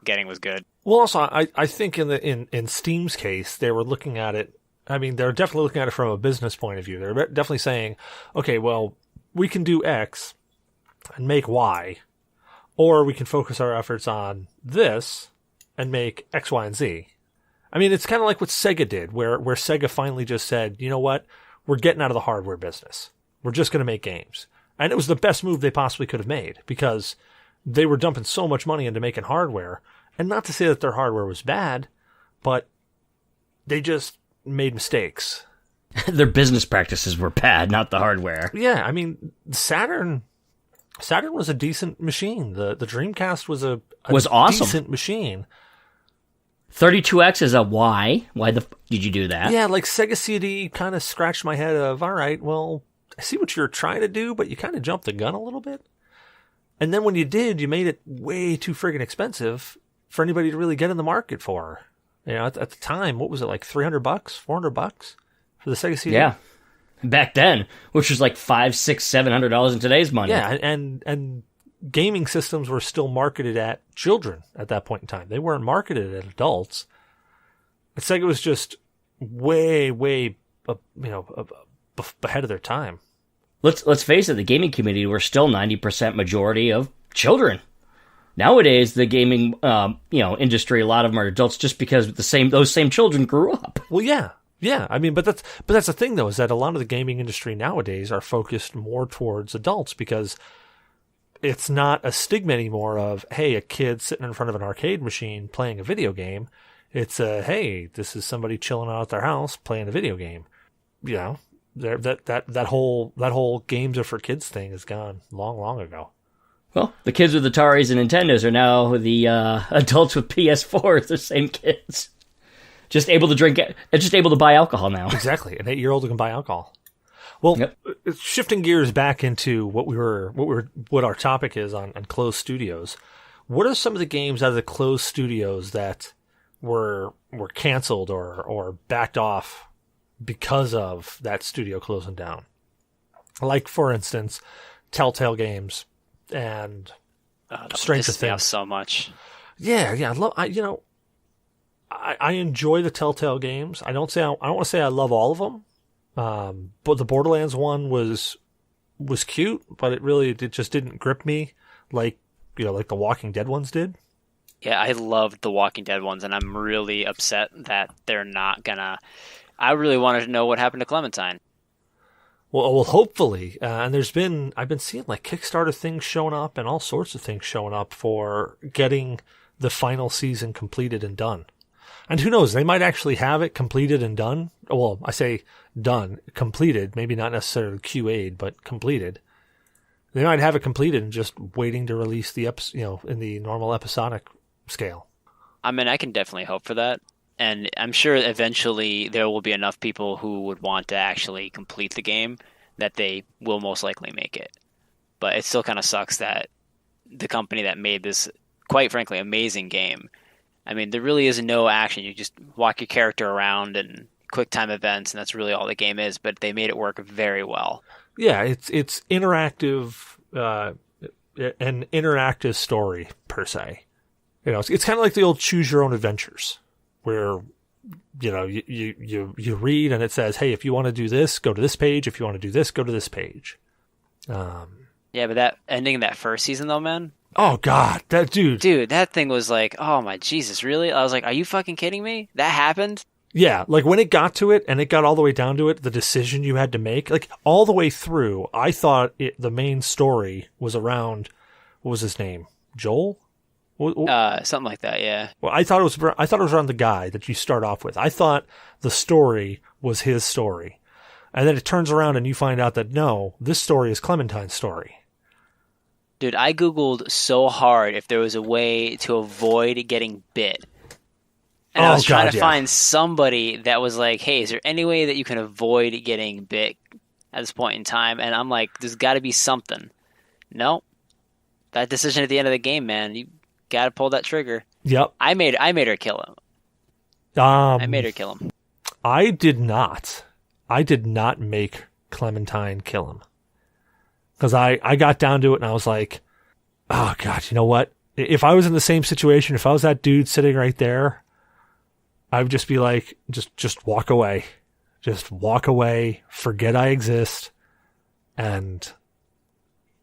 getting was good. Well, also, I think in Steam's case, they were looking at it. I mean, they're definitely looking at it from a business point of view. They're definitely saying, okay, well, we can do X and make Y, or we can focus our efforts on this and make X, Y, and Z. I mean, it's kind of like what Sega did, where Sega finally just said, you know what, we're getting out of the hardware business. We're just going to make games. And it was the best move they possibly could have made, because they were dumping so much money into making hardware. And not to say that their hardware was bad, but they just made mistakes. Their business practices were bad, not the hardware. Yeah, I mean, Saturn was a decent machine. The Dreamcast was was awesome. Decent machine. 32X is a why. Why did you do that? Yeah, like Sega CD kind of scratched my head of, all right, well, I see what you're trying to do, but you kind of jumped the gun a little bit. And then when you did, you made it way too friggin' expensive for anybody to really get in the market for. At the time, what was it, like $300, $400 for the Sega CD? Yeah. Back then, which was like $500, $600, $700 in today's money. Yeah, and gaming systems were still marketed at children at that point in time. They weren't marketed at adults. And Sega was just way ahead of their time. Let's face it, the gaming community were still 90% majority of children. Nowadays, the gaming industry, a lot of them are adults just because those same children grew up. Well, yeah. Yeah, I mean, but that's the thing though, is that a lot of the gaming industry nowadays are focused more towards adults, because it's not a stigma anymore of, hey, a kid sitting in front of an arcade machine playing a video game. It's hey, this is somebody chilling out at their house playing a video game. That whole games are for kids thing is gone long ago. Well, the kids with Ataris and Nintendos are now the adults with PS4s, the same kids. Just able to buy alcohol now. Exactly. An 8-year-old who can buy alcohol. Well, yep. Shifting gears back into what our topic is on closed studios. What are some of the games out of the closed studios that were canceled or backed off because of that studio closing down? Like, for instance, Telltale Games and Stranger Things. So much. Yeah. I enjoy the Telltale games. I don't want to say I love all of them. But the Borderlands one was cute, but it just didn't grip me like the Walking Dead ones did. Yeah, I loved the Walking Dead ones, and I'm really upset that they're not gonna. I really wanted to know what happened to Clementine. Well, hopefully. And I've been seeing like Kickstarter things showing up and all sorts of things showing up for getting the final season completed and done. And who knows, they might actually have it completed and done. Well, I say done, completed, maybe not necessarily QA'd, but completed. They might have it completed and just waiting to release the in the normal episodic scale. I mean, I can definitely hope for that. And I'm sure eventually there will be enough people who would want to actually complete the game that they will most likely make it. But it still kind of sucks that the company that made this, quite frankly, amazing game, I mean, there really is no action. You just walk your character around and quick time events, and that's really all the game is. But they made it work very well. Yeah, it's interactive, an interactive story per se. It's kind of like the old Choose Your Own Adventures, where you read and it says, hey, if you want to do this, go to this page. If you want to do this, go to this page. Yeah, but that ending that first season though, man. Oh, God, that dude, that thing was like, oh, my Jesus, really? I was like, are you fucking kidding me? That happened? Yeah, like when it got to it and it got all the way down to it, the decision you had to make, like all the way through, I thought the main story was around, what was his name? Joel? Something like that, yeah. Well, I thought it was around the guy that you start off with. I thought the story was his story. And then it turns around and you find out that no, this story is Clementine's story. Dude, I Googled so hard if there was a way to avoid getting bit. And I was trying to find somebody that was like, hey, is there any way that you can avoid getting bit at this point in time? And I'm like, there's got to be something. No. That decision at the end of the game, man. You got to pull that trigger. Yep. I made her kill him. I made her kill him. I did not. I did not make Clementine kill him. Because I got down to it and I was like, oh, God, you know what? If I was in the same situation, if I was that dude sitting right there, I would just be like, just walk away. Just walk away, forget I exist, and...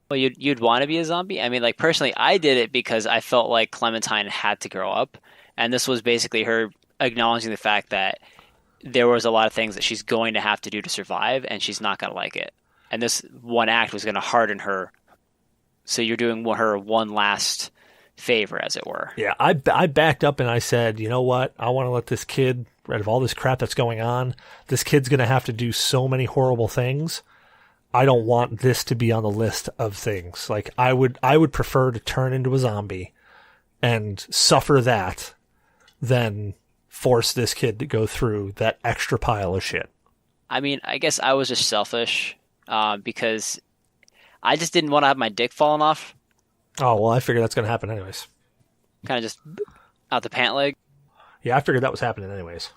Well, you'd want to be a zombie? I mean, like, personally, I did it because I felt like Clementine had to grow up, and this was basically her acknowledging the fact that there was a lot of things that she's going to have to do to survive, and she's not going to like it. And this one act was going to harden her, so you're doing her one last favor, as it were. Yeah, I backed up and I said, you know what? I want to let this kid, out of all this crap that's going on, this kid's going to have to do so many horrible things. I don't want this to be on the list of things. Like, I would prefer to turn into a zombie and suffer that than force this kid to go through that extra pile of shit. I mean, I guess I was just selfish because I just didn't want to have my dick falling off. Oh, well, I figured that's going to happen anyways. Kind of just out the pant leg. Yeah, I figured that was happening anyways.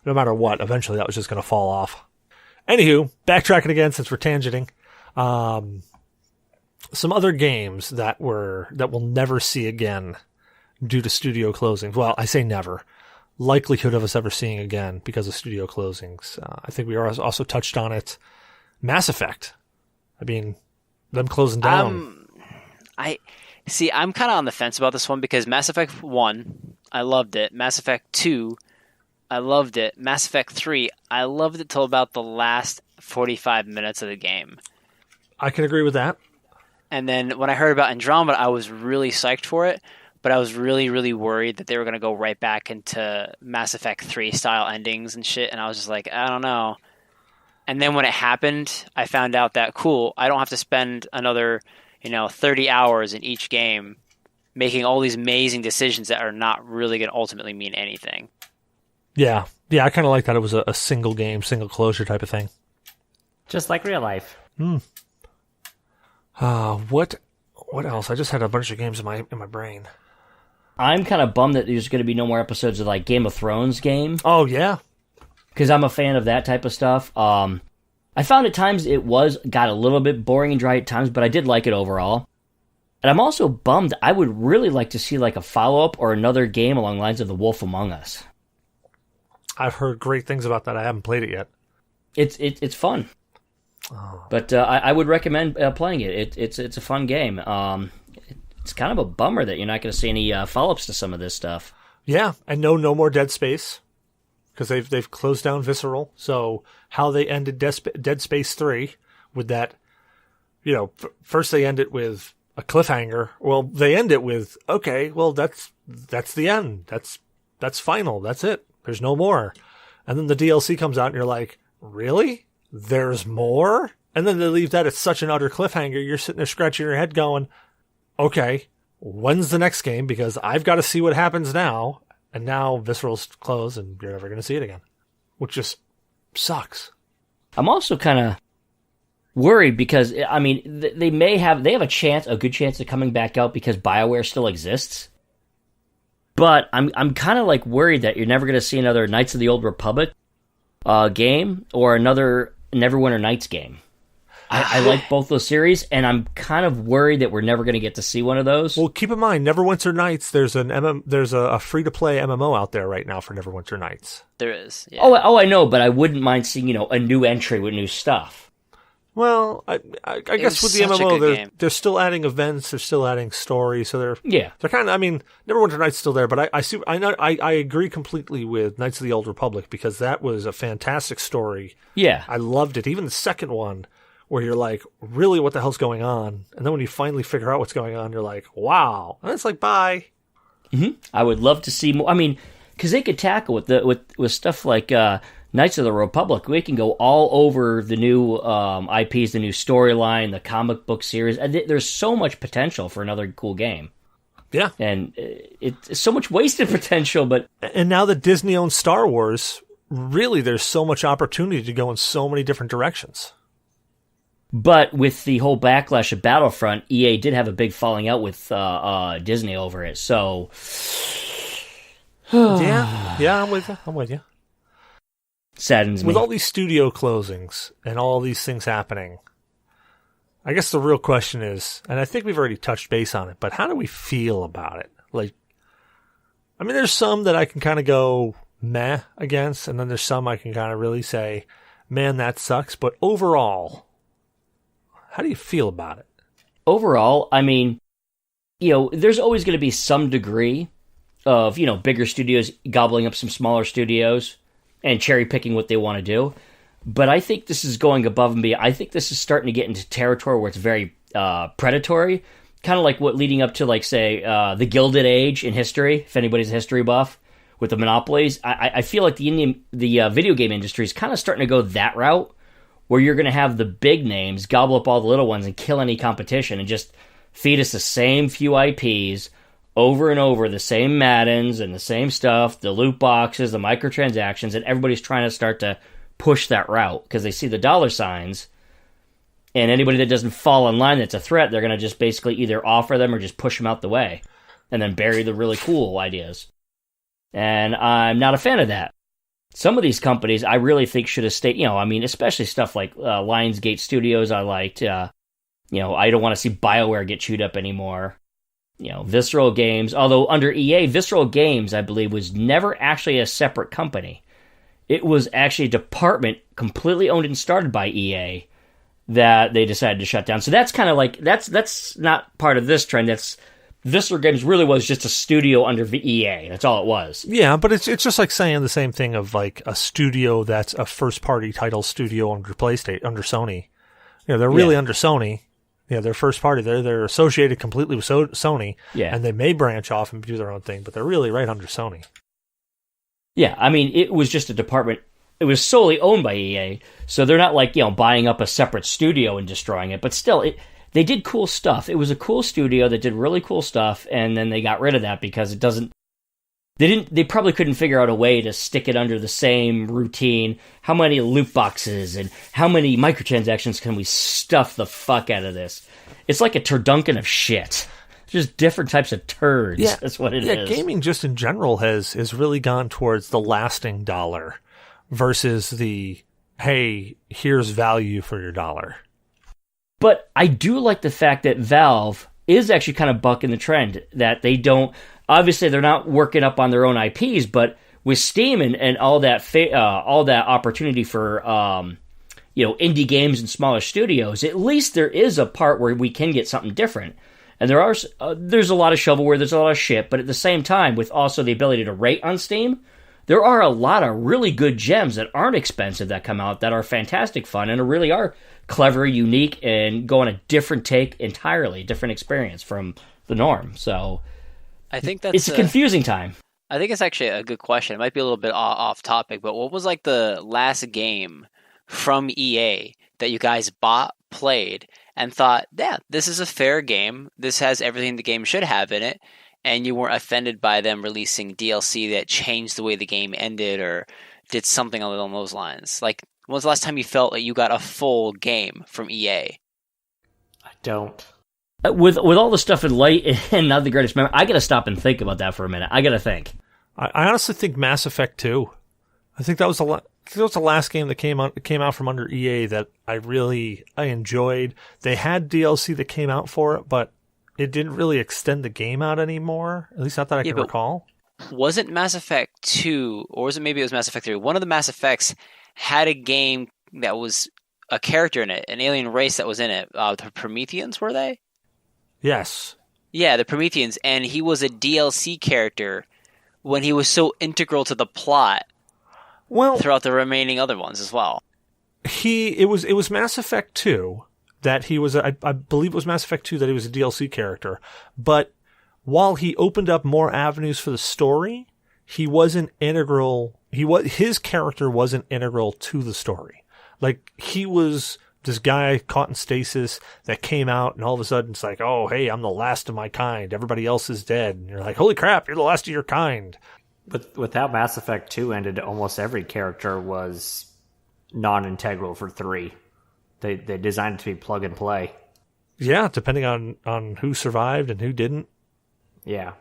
No matter what, eventually that was just going to fall off. Anywho, backtracking again since we're tangenting. Some other games that we'll never see again due to studio closings. Well, I say never. Likelihood of us ever seeing again because of studio closings. I think we also touched on it. Mass Effect. I mean, them closing down. I'm kind of on the fence about this one because Mass Effect 1, I loved it. Mass Effect 2, I loved it. Mass Effect 3, I loved it till about the last 45 minutes of the game. I can agree with that. And then when I heard about Andromeda, I was really psyched for it, but I was really, really worried that they were going to go right back into Mass Effect 3 style endings and shit, and I was just like, I don't know. And then when it happened, I found out that, cool, I don't have to spend another 30 hours in each game making all these amazing decisions that are not really going to ultimately mean anything. Yeah, I kind of like that it was a single game, single closure type of thing. Just like real life. What else? I just had a bunch of games in my brain. I'm kind of bummed that there's going to be no more episodes of like Game of Thrones game. Oh, yeah. Because I'm a fan of that type of stuff. I found at times it got a little bit boring and dry at times, but I did like it overall. And I'm also bummed. I would really like to see like a follow-up or another game along the lines of The Wolf Among Us. I've heard great things about that. I haven't played it yet. It's fun. Oh. But I would recommend playing it. It's a fun game. It's kind of a bummer that you're not going to see any follow-ups to some of this stuff. Yeah, and no more Dead Space. Because they've closed down Visceral. So how they ended Dead Space 3 with that, first they end it with a cliffhanger. Well, they end it with, okay, well, that's the end. That's final. That's it. There's no more. And then the DLC comes out and you're like, really? There's more? And then they leave that at such an utter cliffhanger. You're sitting there scratching your head going, okay, when's the next game? Because I've got to see what happens now. And now Visceral's closed and you're never going to see it again. Which just sucks. I'm also kind of worried because, I mean, they have a good chance of coming back out because BioWare still exists. But I'm kind of like worried that you're never going to see another Knights of the Old Republic game or another Neverwinter Nights game. I like both those series, and I'm kind of worried that we're never going to get to see one of those. Well, keep in mind, Neverwinter Nights, there's a free-to-play MMO out there right now for Neverwinter Nights. There is, yeah. Oh, I know, but I wouldn't mind seeing, a new entry with new stuff. Well, I guess with the MMO, they're still adding events, they're still adding stories, so they're kind of, I mean, Neverwinter Nights still there, but I agree completely with Knights of the Old Republic because that was a fantastic story. Yeah. I loved it. Even the second one, where you're like, really, what the hell's going on? And then when you finally figure out what's going on, you're like, wow. And it's like, bye. I would love to see more. I mean, because they could tackle with stuff like Knights of the Republic. We can go all over the new IPs, the new storyline, the comic book series. There's so much potential for another cool game. Yeah. And it's so much wasted potential, but... And now that Disney owns Star Wars, really there's so much opportunity to go in so many different directions. But with the whole backlash of Battlefront, EA did have a big falling out with Disney over it, so... yeah, I'm with you. Saddens me. With all these studio closings and all these things happening, I guess the real question is, and I think we've already touched base on it, but how do we feel about it? Like, I mean, there's some that I can kind of go meh against, and then there's some I can kind of really say, man, that sucks. But overall, how do you feel about it? Overall, I mean, there's always going to be some degree of, bigger studios gobbling up some smaller studios and cherry picking what they want to do. But I think this is going above and beyond. I think this is starting to get into territory where it's very predatory, kind of like what leading up to, like, say, the Gilded Age in history, if anybody's a history buff, with the monopolies. I feel like the video game industry is kind of starting to go that route, where you're going to have the big names gobble up all the little ones and kill any competition and just feed us the same few IPs over and over, the same Maddens and the same stuff, the loot boxes, the microtransactions, and everybody's trying to start to push that route because they see the dollar signs, and anybody that doesn't fall in line that's a threat, they're going to just basically either offer them or just push them out the way and then bury the really cool ideas. And I'm not a fan of that. Some of these companies I really think should have stayed, especially stuff like Lionsgate Studios I liked. I don't want to see BioWare get chewed up anymore. Visceral Games, although under EA, Visceral Games, I believe, was never actually a separate company. It was actually a department completely owned and started by EA that they decided to shut down. So that's kind of like, that's not part of this trend. That's Visceral Games really was just a studio under EA. That's all it was. Yeah, but it's just like saying the same thing of like a studio that's a first-party title studio under PlayStation, under Sony. They're really under Sony. They're first party. They're associated completely with Sony. Yeah. And they may branch off and do their own thing, but they're really right under Sony. Yeah, I mean, it was just a department. It was solely owned by EA, so they're not like, buying up a separate studio and destroying it. But still, they did cool stuff. It was a cool studio that did really cool stuff, and then they got rid of that because it doesn't... They probably couldn't figure out a way to stick it under the same routine. How many loot boxes and how many microtransactions can we stuff the fuck out of this? It's like a turduncan of shit. Just different types of turds. Yeah, that's what it is. Yeah, gaming just in general has really gone towards the lasting dollar versus the, hey, here's value for your dollar. But I do like the fact that Valve is actually kind of bucking the trend, that they don't... Obviously, they're not working up on their own IPs, but with Steam and all that opportunity for indie games and smaller studios, at least there is a part where we can get something different. And there's a lot of shovelware, there's a lot of shit, but at the same time, with also the ability to rate on Steam, there are a lot of really good gems that aren't expensive that come out that are fantastic fun and really are clever, unique, and go on a different take entirely, different experience from the norm. So... I think it's a confusing time. I think it's actually a good question. It might be a little bit off topic, but what was like the last game from EA that you guys bought, played, and thought, yeah, this is a fair game. This has everything the game should have in it, and you weren't offended by them releasing DLC that changed the way the game ended or did something along those lines? Like, when was the last time you felt like you got a full game from EA? I don't. With all the stuff in light and not the greatest memory, I got to stop and think about that for a minute. I got to think. I honestly think Mass Effect 2. I think that was the last game that came out from under EA that I enjoyed. They had DLC that came out for it, but it didn't really extend the game out anymore. At least not that I can recall. Wasn't Mass Effect 2, or maybe it was Mass Effect 3? One of the Mass Effects had a game that was a character in it, an alien race that was in it. The Prometheans, were they? Yes. Yeah, the Prometheans, and he was a DLC character when he was so integral to the plot. Well, throughout the remaining other ones as well. It was Mass Effect 2 that he was. I believe it was Mass Effect 2 that he was a DLC character. But while he opened up more avenues for the story, he wasn't integral. His character wasn't integral to the story. Like, he was this guy caught in stasis that came out, and all of a sudden it's like, oh, hey, I'm the last of my kind. Everybody else is dead. And you're like, holy crap, you're the last of your kind. But with how Mass Effect 2 ended, almost every character was non-integral for 3. They designed it to be plug and play. Yeah, depending on who survived and who didn't. Yeah.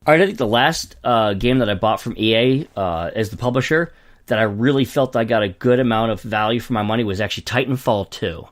All right, I think the last game that I bought from EA as the publisher that I really felt I got a good amount of value for my money was actually Titanfall 2.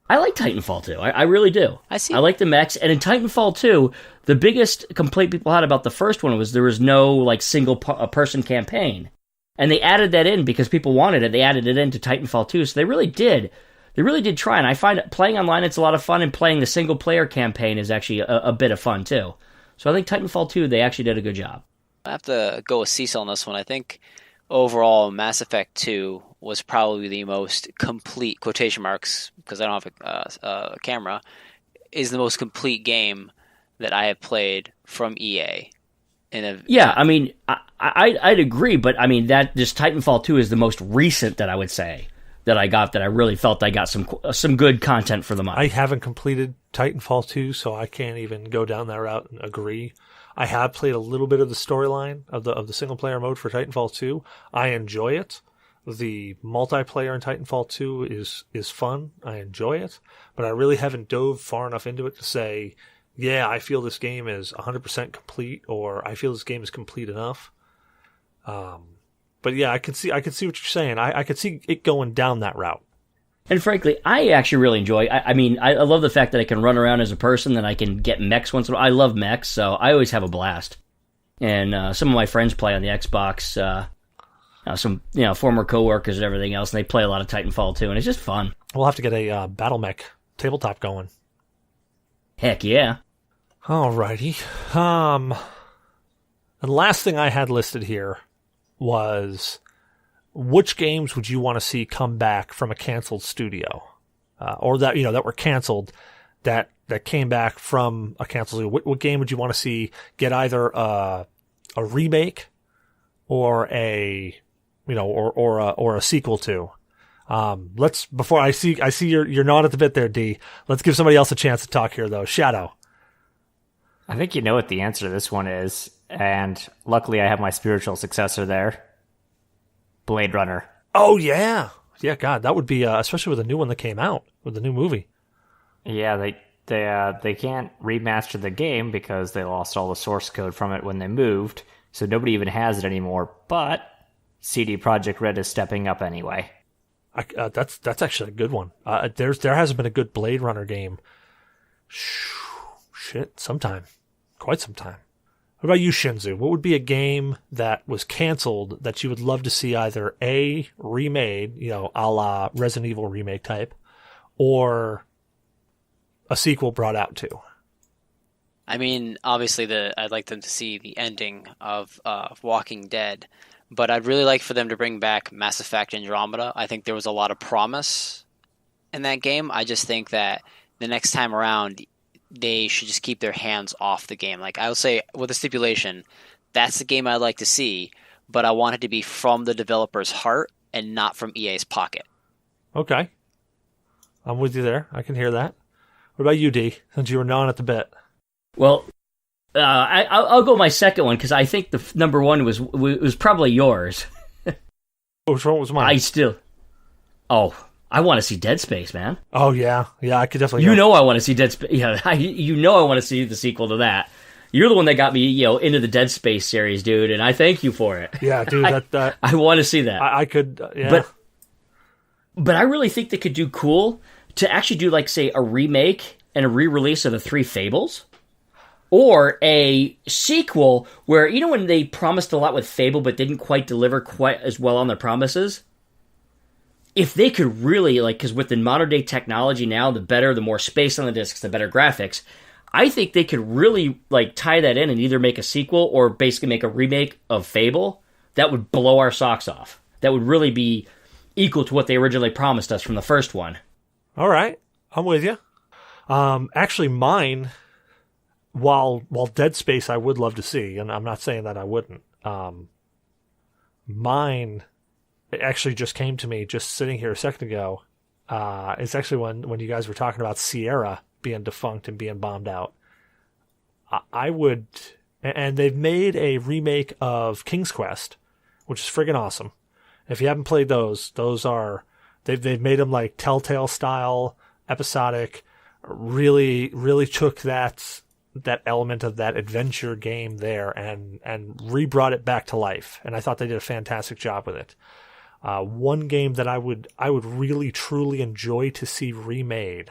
I like Titanfall 2. I really do. I see. I like the mechs. And in Titanfall 2, the biggest complaint people had about the first one was there was no like single person campaign. And they added that in because people wanted it. They added it into Titanfall 2. So they really did. They really did try. And I find playing online, it's a lot of fun. And playing the single player campaign is actually a bit of fun too. So I think Titanfall 2, they actually did a good job. I have to go with Cecil on this one. I think overall, Mass Effect 2 was probably the most complete, quotation marks, because I don't have a camera, is the most complete game that I have played from EA. Yeah, I mean, I'd agree, but I mean, that just Titanfall 2 is the most recent that I would say that I got, that I really felt I got some good content for the money. I haven't completed Titanfall 2, so I can't even go down that route and agree. I have played a little bit of the storyline of the single player mode for Titanfall 2. I enjoy it. The multiplayer in Titanfall 2 is fun. I enjoy it, but I really haven't dove far enough into it to say, yeah, I feel this game is 100% complete, or I feel this game is complete enough. But yeah, I can see what you're saying. I could see it going down that route. And frankly, I actually really enjoy. I mean, I love the fact that I can run around as a person, that I can get mechs once in a while. I love mechs, so I always have a blast. And some of my friends play on the Xbox. Some former coworkers and everything else, and they play a lot of Titanfall 2, and it's just fun. We'll have to get a battle mech tabletop going. Heck yeah! Alrighty. And the last thing I had listed here was, which games would you want to see come back from a canceled studio, or that that were canceled, that came back from a canceled studio? What game would you want to see get either a remake or a or a sequel to? Let's, before I see you're gnawing at the bit there, D. Let's give somebody else a chance to talk here, though. Shadow. I think you know what the answer to this one is, and luckily I have my spiritual successor there, Blade Runner. Oh yeah, God, that would be especially with the new one that came out, with the new movie. Yeah, they can't remaster the game because they lost all the source code from it when they moved, so nobody even has it anymore. But CD Projekt Red is stepping up anyway. That's actually a good one. There hasn't been a good Blade Runner game. Quite some time. What about you, Shinzu? What would be a game that was canceled that you would love to see either A, remade, a la Resident Evil remake type, or a sequel brought out to? I mean, obviously, I'd like them to see the ending of Walking Dead, but I'd really like for them to bring back Mass Effect Andromeda. I think there was a lot of promise in that game. I just think that the next time around, they should just keep their hands off the game. Like, I would say, with a stipulation, that's the game I'd like to see, but I want it to be from the developer's heart and not from EA's pocket. Okay. I'm with you there. I can hear that. What about you, D, since you were gnawing at the bit? Well, I'll go my second one, because I think the number one was probably yours. Which one was mine? I want to see Dead Space, man. Oh, yeah. Yeah, I could definitely I want to see Dead Space. Yeah, I want to see the sequel to that. You're the one that got me, into the Dead Space series, dude, and I thank you for it. Yeah, dude, I want to see that. I could, yeah. But I really think they could do cool to actually do, like, say, a remake and a re-release of the 3 Fables. Or a sequel where, when they promised a lot with Fable but didn't quite deliver quite as well on their promises? If they could really, because with the modern day technology now, the more space on the discs, the better graphics, I think they could really, tie that in and either make a sequel or basically make a remake of Fable that would blow our socks off. That would really be equal to what they originally promised us from the first one. All right. I'm with you. Actually, mine, while Dead Space I would love to see, and I'm not saying that I wouldn't. Mine, it actually just came to me just sitting here a second ago. It's actually when you guys were talking about Sierra being defunct and being bombed out. I would, and they've made a remake of King's Quest, which is friggin' awesome. If you haven't played those are, they've made them like Telltale style, episodic, really, really took that element of that adventure game there and re-brought it back to life. And I thought they did a fantastic job with it. One game that I would really truly enjoy to see remade.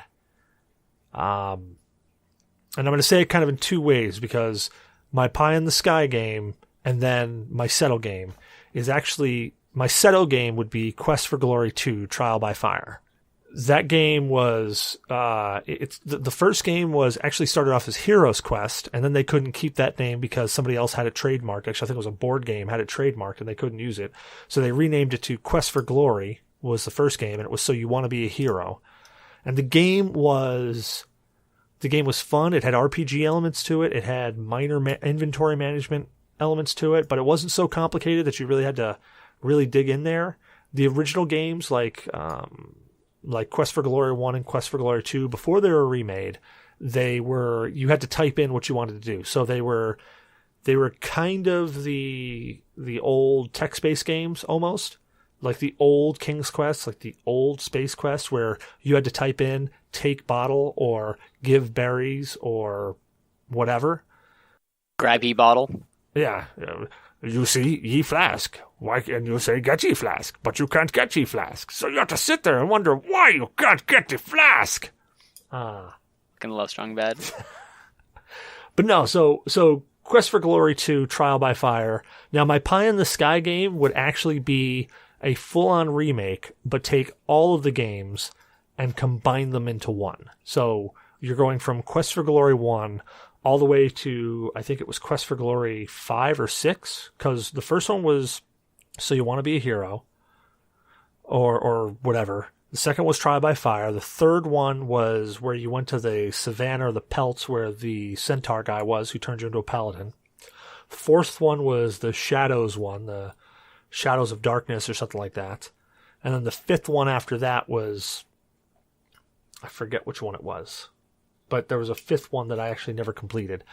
And I'm going to say it kind of in two ways, because my Pie in the Sky game and then my Settle game is actually, my Settle game would be Quest for Glory 2 Trial by Fire. That game was, the first game was actually started off as Heroes Quest, and then they couldn't keep that name because somebody else had it trademarked. Actually, I think it was a board game, had it trademarked, and they couldn't use it. So they renamed it to Quest for Glory, was the first game, and it was So You Want to Be a Hero. And the game was fun. It had RPG elements to it. It had minor inventory management elements to it, but it wasn't so complicated that you really had to really dig in there. The original games, like Quest for Glory 1 and Quest for Glory 2, before they were remade, you had to type in what you wanted to do. So they were kind of the old text-based games almost, like the old King's Quest, like the old Space Quest, where you had to type in take bottle or give berries or whatever. Grab ye bottle. Yeah. You see ye flask. Why can you say get ye flask? But you can't get ye flask. So you have to sit there and wonder why you can't get the flask. Gonna love Strong Bad. But no, so Quest for Glory 2 Trial by Fire. Now my Pie in the Sky game would actually be a full-on remake, but take all of the games and combine them into one. So you're going from Quest for Glory 1 all the way to, I think it was Quest for Glory 5 or 6, because the first one was So You Want to Be a Hero, or whatever. The second was Trial by Fire. The third one was where you went to the savannah or the pelts where the centaur guy was, who turned you into a paladin. The fourth one was the Shadows one, the Shadows of Darkness or something like that. And then the fifth one after that was, I forget which one it was. But there was a fifth one that I actually never completed.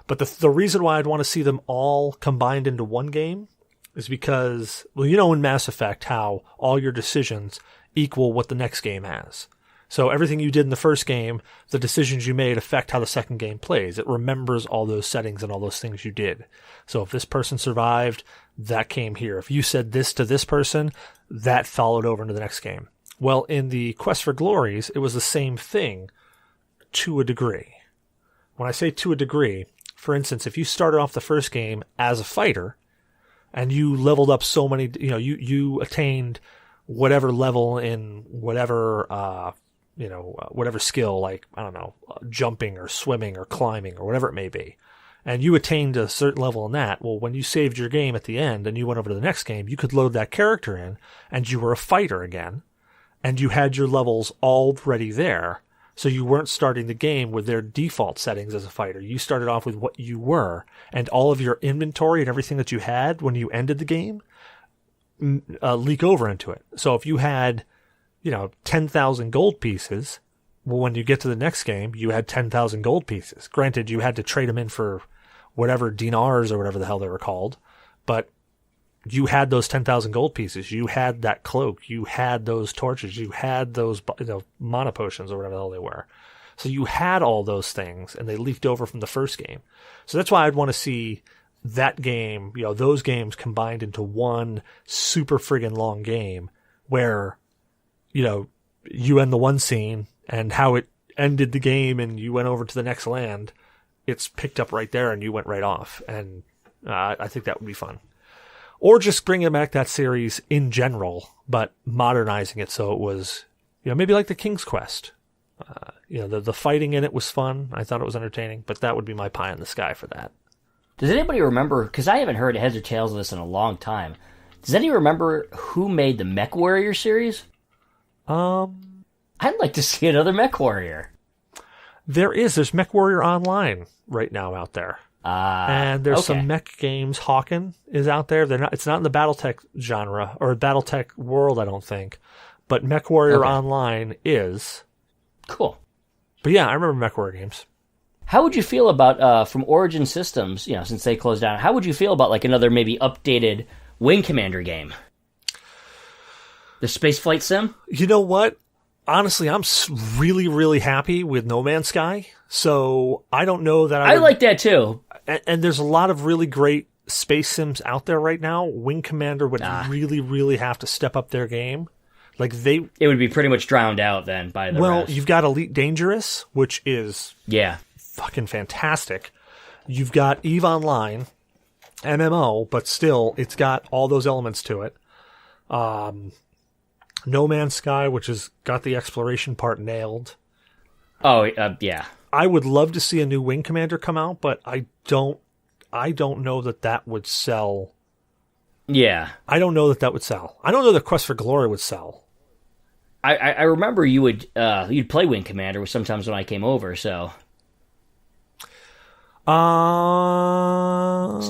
But the reason why I'd want to see them all combined into one game is because, well, you know in Mass Effect how all your decisions equal what the next game has. So everything you did in the first game, the decisions you made affect how the second game plays. It remembers all those settings and all those things you did. So if this person survived, that came here. If you said this to this person, that followed over into the next game. Well, in the Quest for Glories, it was the same thing to a degree. When I say to a degree, for instance, if you started off the first game as a fighter and you leveled up so many, you attained whatever level in whatever, whatever skill, like, I don't know, jumping or swimming or climbing or whatever it may be. And you attained a certain level in that. Well, when you saved your game at the end and you went over to the next game, you could load that character in and you were a fighter again. And you had your levels already there. So you weren't starting the game with their default settings as a fighter. You started off with what you were. And all of your inventory and everything that you had when you ended the game leak over into it. So if you had, 10,000 gold pieces, well, when you get to the next game, you had 10,000 gold pieces. Granted, you had to trade them in for whatever dinars or whatever the hell they were called. But you had those 10,000 gold pieces. You had that cloak. You had those torches. You had those mana potions or whatever the hell they were. So you had all those things, and they leaked over from the first game. So that's why I'd want to see that game, those games combined into one super friggin' long game where, you end the one scene and how it ended the game and you went over to the next land, it's picked up right there and you went right off. And I think that would be fun. Or just bringing back that series in general, but modernizing it so it was, maybe like the King's Quest. The fighting in it was fun. I thought it was entertaining, but that would be my Pie in the Sky for that. Does anybody remember, because I haven't heard heads or tails of this in a long time, does anybody remember who made the Mech Warrior series? I'd like to see another Mech Warrior. There's MechWarrior Online right now out there. And there's some mech games. Hawken is out there. It's not in the BattleTech genre or BattleTech world, I don't think. But MechWarrior Online is. Cool. But yeah, I remember MechWarrior games. How would you feel about, from Origin Systems, since they closed down, how would you feel about like another maybe updated Wing Commander game? The Space Flight Sim? You know what? Honestly, I'm really, really happy with No Man's Sky. So I don't know that I like that too. And there's a lot of really great space sims out there right now. Wing Commander would really, really have to step up their game. It would be pretty much drowned out then by the rest. You've got Elite Dangerous, which is fucking fantastic. You've got EVE Online, MMO, but still, it's got all those elements to it. No Man's Sky, which has got the exploration part nailed. Oh, yeah. I would love to see a new Wing Commander come out, but I don't know that would sell. Yeah. I don't know that would sell. I don't know that Quest for Glory would sell. I remember you'd play Wing Commander sometimes when I came over, so. So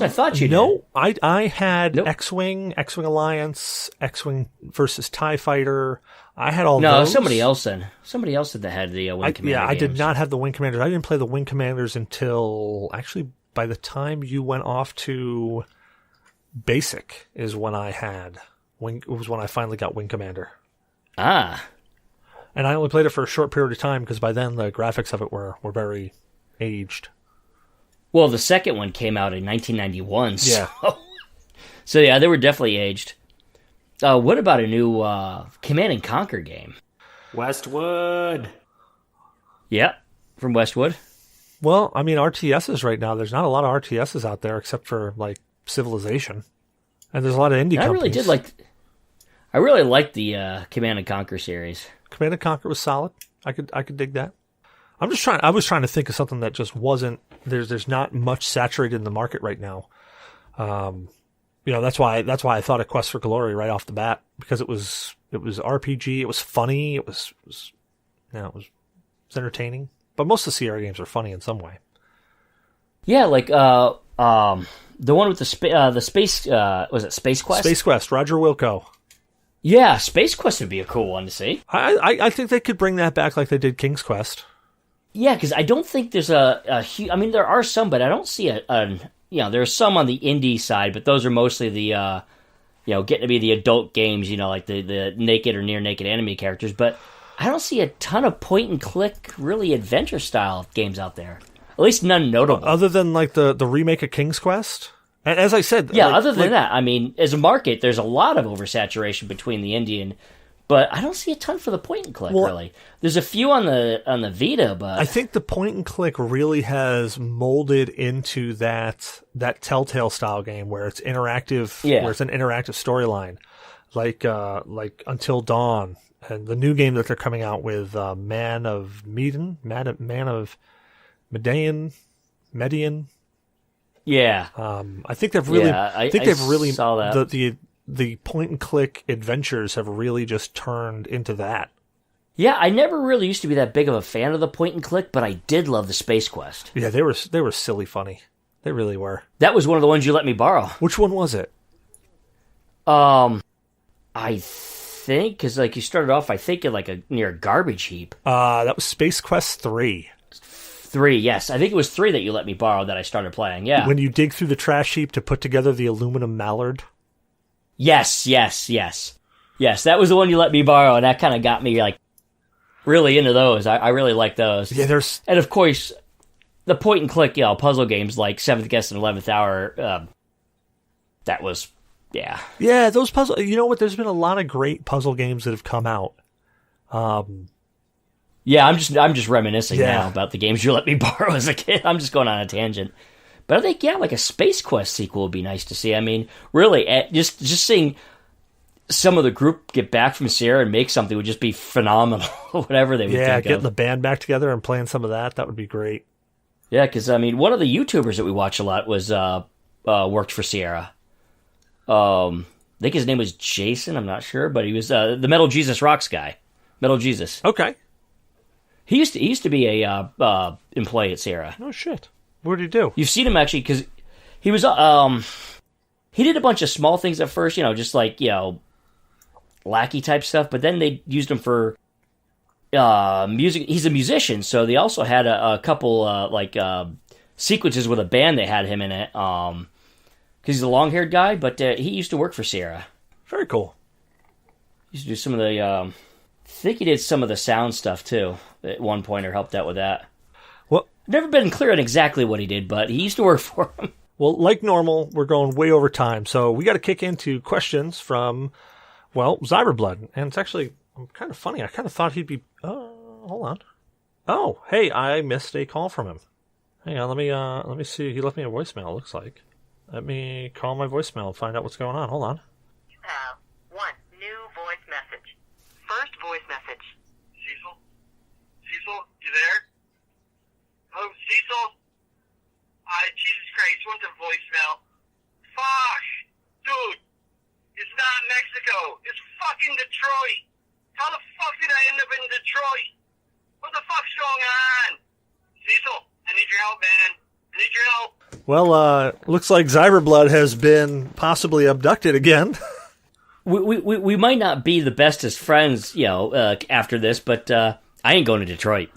I thought you did. No, I had X-Wing, X-Wing Alliance, X-Wing versus TIE Fighter. I had all those. No, somebody else then. Somebody else that had the Wing Commander Yeah, I games. did not have the Wing Commanders. I didn't play the Wing Commanders until, actually, by the time you went off to Basic is when I had Wing. It was when I finally got Wing Commander. Ah. And I only played it for a short period of time because by then the graphics of it were very aged. Well, the second one came out in 1991. Yeah. So yeah, they were definitely aged. What about a new Command and Conquer game? Westwood. Yeah, from Westwood. Well, I mean, RTSs right now, there's not a lot of RTSs out there except for, like, Civilization. And there's a lot of indie companies. I really liked the Command and Conquer series. Command and Conquer was solid. I could dig that. I was trying to think of something that just wasn't, there's not much saturated in the market right now. That's why I thought of Quest for Glory right off the bat, because it was RPG, it was funny, it was entertaining. But most of the Sierra games are funny in some way. Yeah, like the one with the space was it Space Quest? Space Quest, Roger Wilco. Yeah, Space Quest would be a cool one to see. I think they could bring that back like they did King's Quest. Yeah, because I don't think there's a huge... I mean, there are some, but I don't see there's some on the indie side, but those are mostly the, getting to be the adult games, like the naked or near-naked enemy characters, but I don't see a ton of point-and-click, really adventure-style games out there. At least none notable. Other than, like, the remake of King's Quest? And as I said... Yeah, other than that, I mean, as a market, there's a lot of oversaturation between the indie and... But I don't see a ton for the point-and-click, really. There's a few on the Vita, but... I think the point-and-click really has molded into that Telltale-style game where it's interactive, where it's an interactive storyline. Like Until Dawn, and the new game that they're coming out with, Man of Median. Yeah. I think they've really... I saw that. The point-and-click adventures have really just turned into that. Yeah, I never really used to be that big of a fan of the point-and-click, but I did love the Space Quest. Yeah, they were silly funny. They really were. That was one of the ones you let me borrow. Which one was it? I think, because you started off, I think, near a garbage heap. That was Space Quest 3. 3, yes. I think it was 3 that you let me borrow that I started playing, yeah. When you dig through the trash heap to put together the aluminum mallard. Yes, that was the one you let me borrow, and that kind of got me, really into those. I really like those. Yeah, And, of course, the point-and-click, puzzle games like 7th Guest and 11th Hour, that was, yeah. Yeah, those puzzle... You know what? There's been a lot of great puzzle games that have come out. Yeah, I'm just reminiscing now about the games you let me borrow as a kid. I'm just going on a tangent. But I think, like a Space Quest sequel would be nice to see. I mean, really, just seeing some of the group get back from Sierra and make something would just be phenomenal. Whatever they would think of. Yeah, getting the band back together and playing some of that would be great. Yeah, because, I mean, one of the YouTubers that we watch a lot was worked for Sierra. I think his name was Jason, I'm not sure, but he was the Metal Jesus Rocks guy. Metal Jesus. Okay. He used to be a employee at Sierra. Oh shit! What did he do? You've seen him actually because he was he did a bunch of small things at first, just like lackey type stuff. But then they used him for music. He's a musician, so they also had a couple sequences with a band they had him in it. Because he's a long haired guy, but he used to work for Sierra. Very cool. He used to do some of the. I think he did some of the sound stuff too at one point, or helped out with that. Well, never been clear on exactly what he did, but he used to work for him. Well, like normal, we're going way over time, so we got to kick into questions from, Zyber Blood, and it's actually kind of funny. I kind of thought he'd be. Hold on. Oh, hey, I missed a call from him. Hang on, let me see. He left me a voicemail. It looks like. Let me call my voicemail and find out what's going on. Hold on. You have one new voice message. First voice message. Cecil? Cecil, you there? Oh, Cecil? Jesus Christ, what's a voicemail? Fuck! Dude, it's not Mexico. It's fucking Detroit. How the fuck did I end up in Detroit? What the fuck's going on? Cecil, I need your help, man. I need your help. Well, looks like Zyber Blood has been possibly abducted again. We might not be the bestest friends, after this, but I ain't going to Detroit.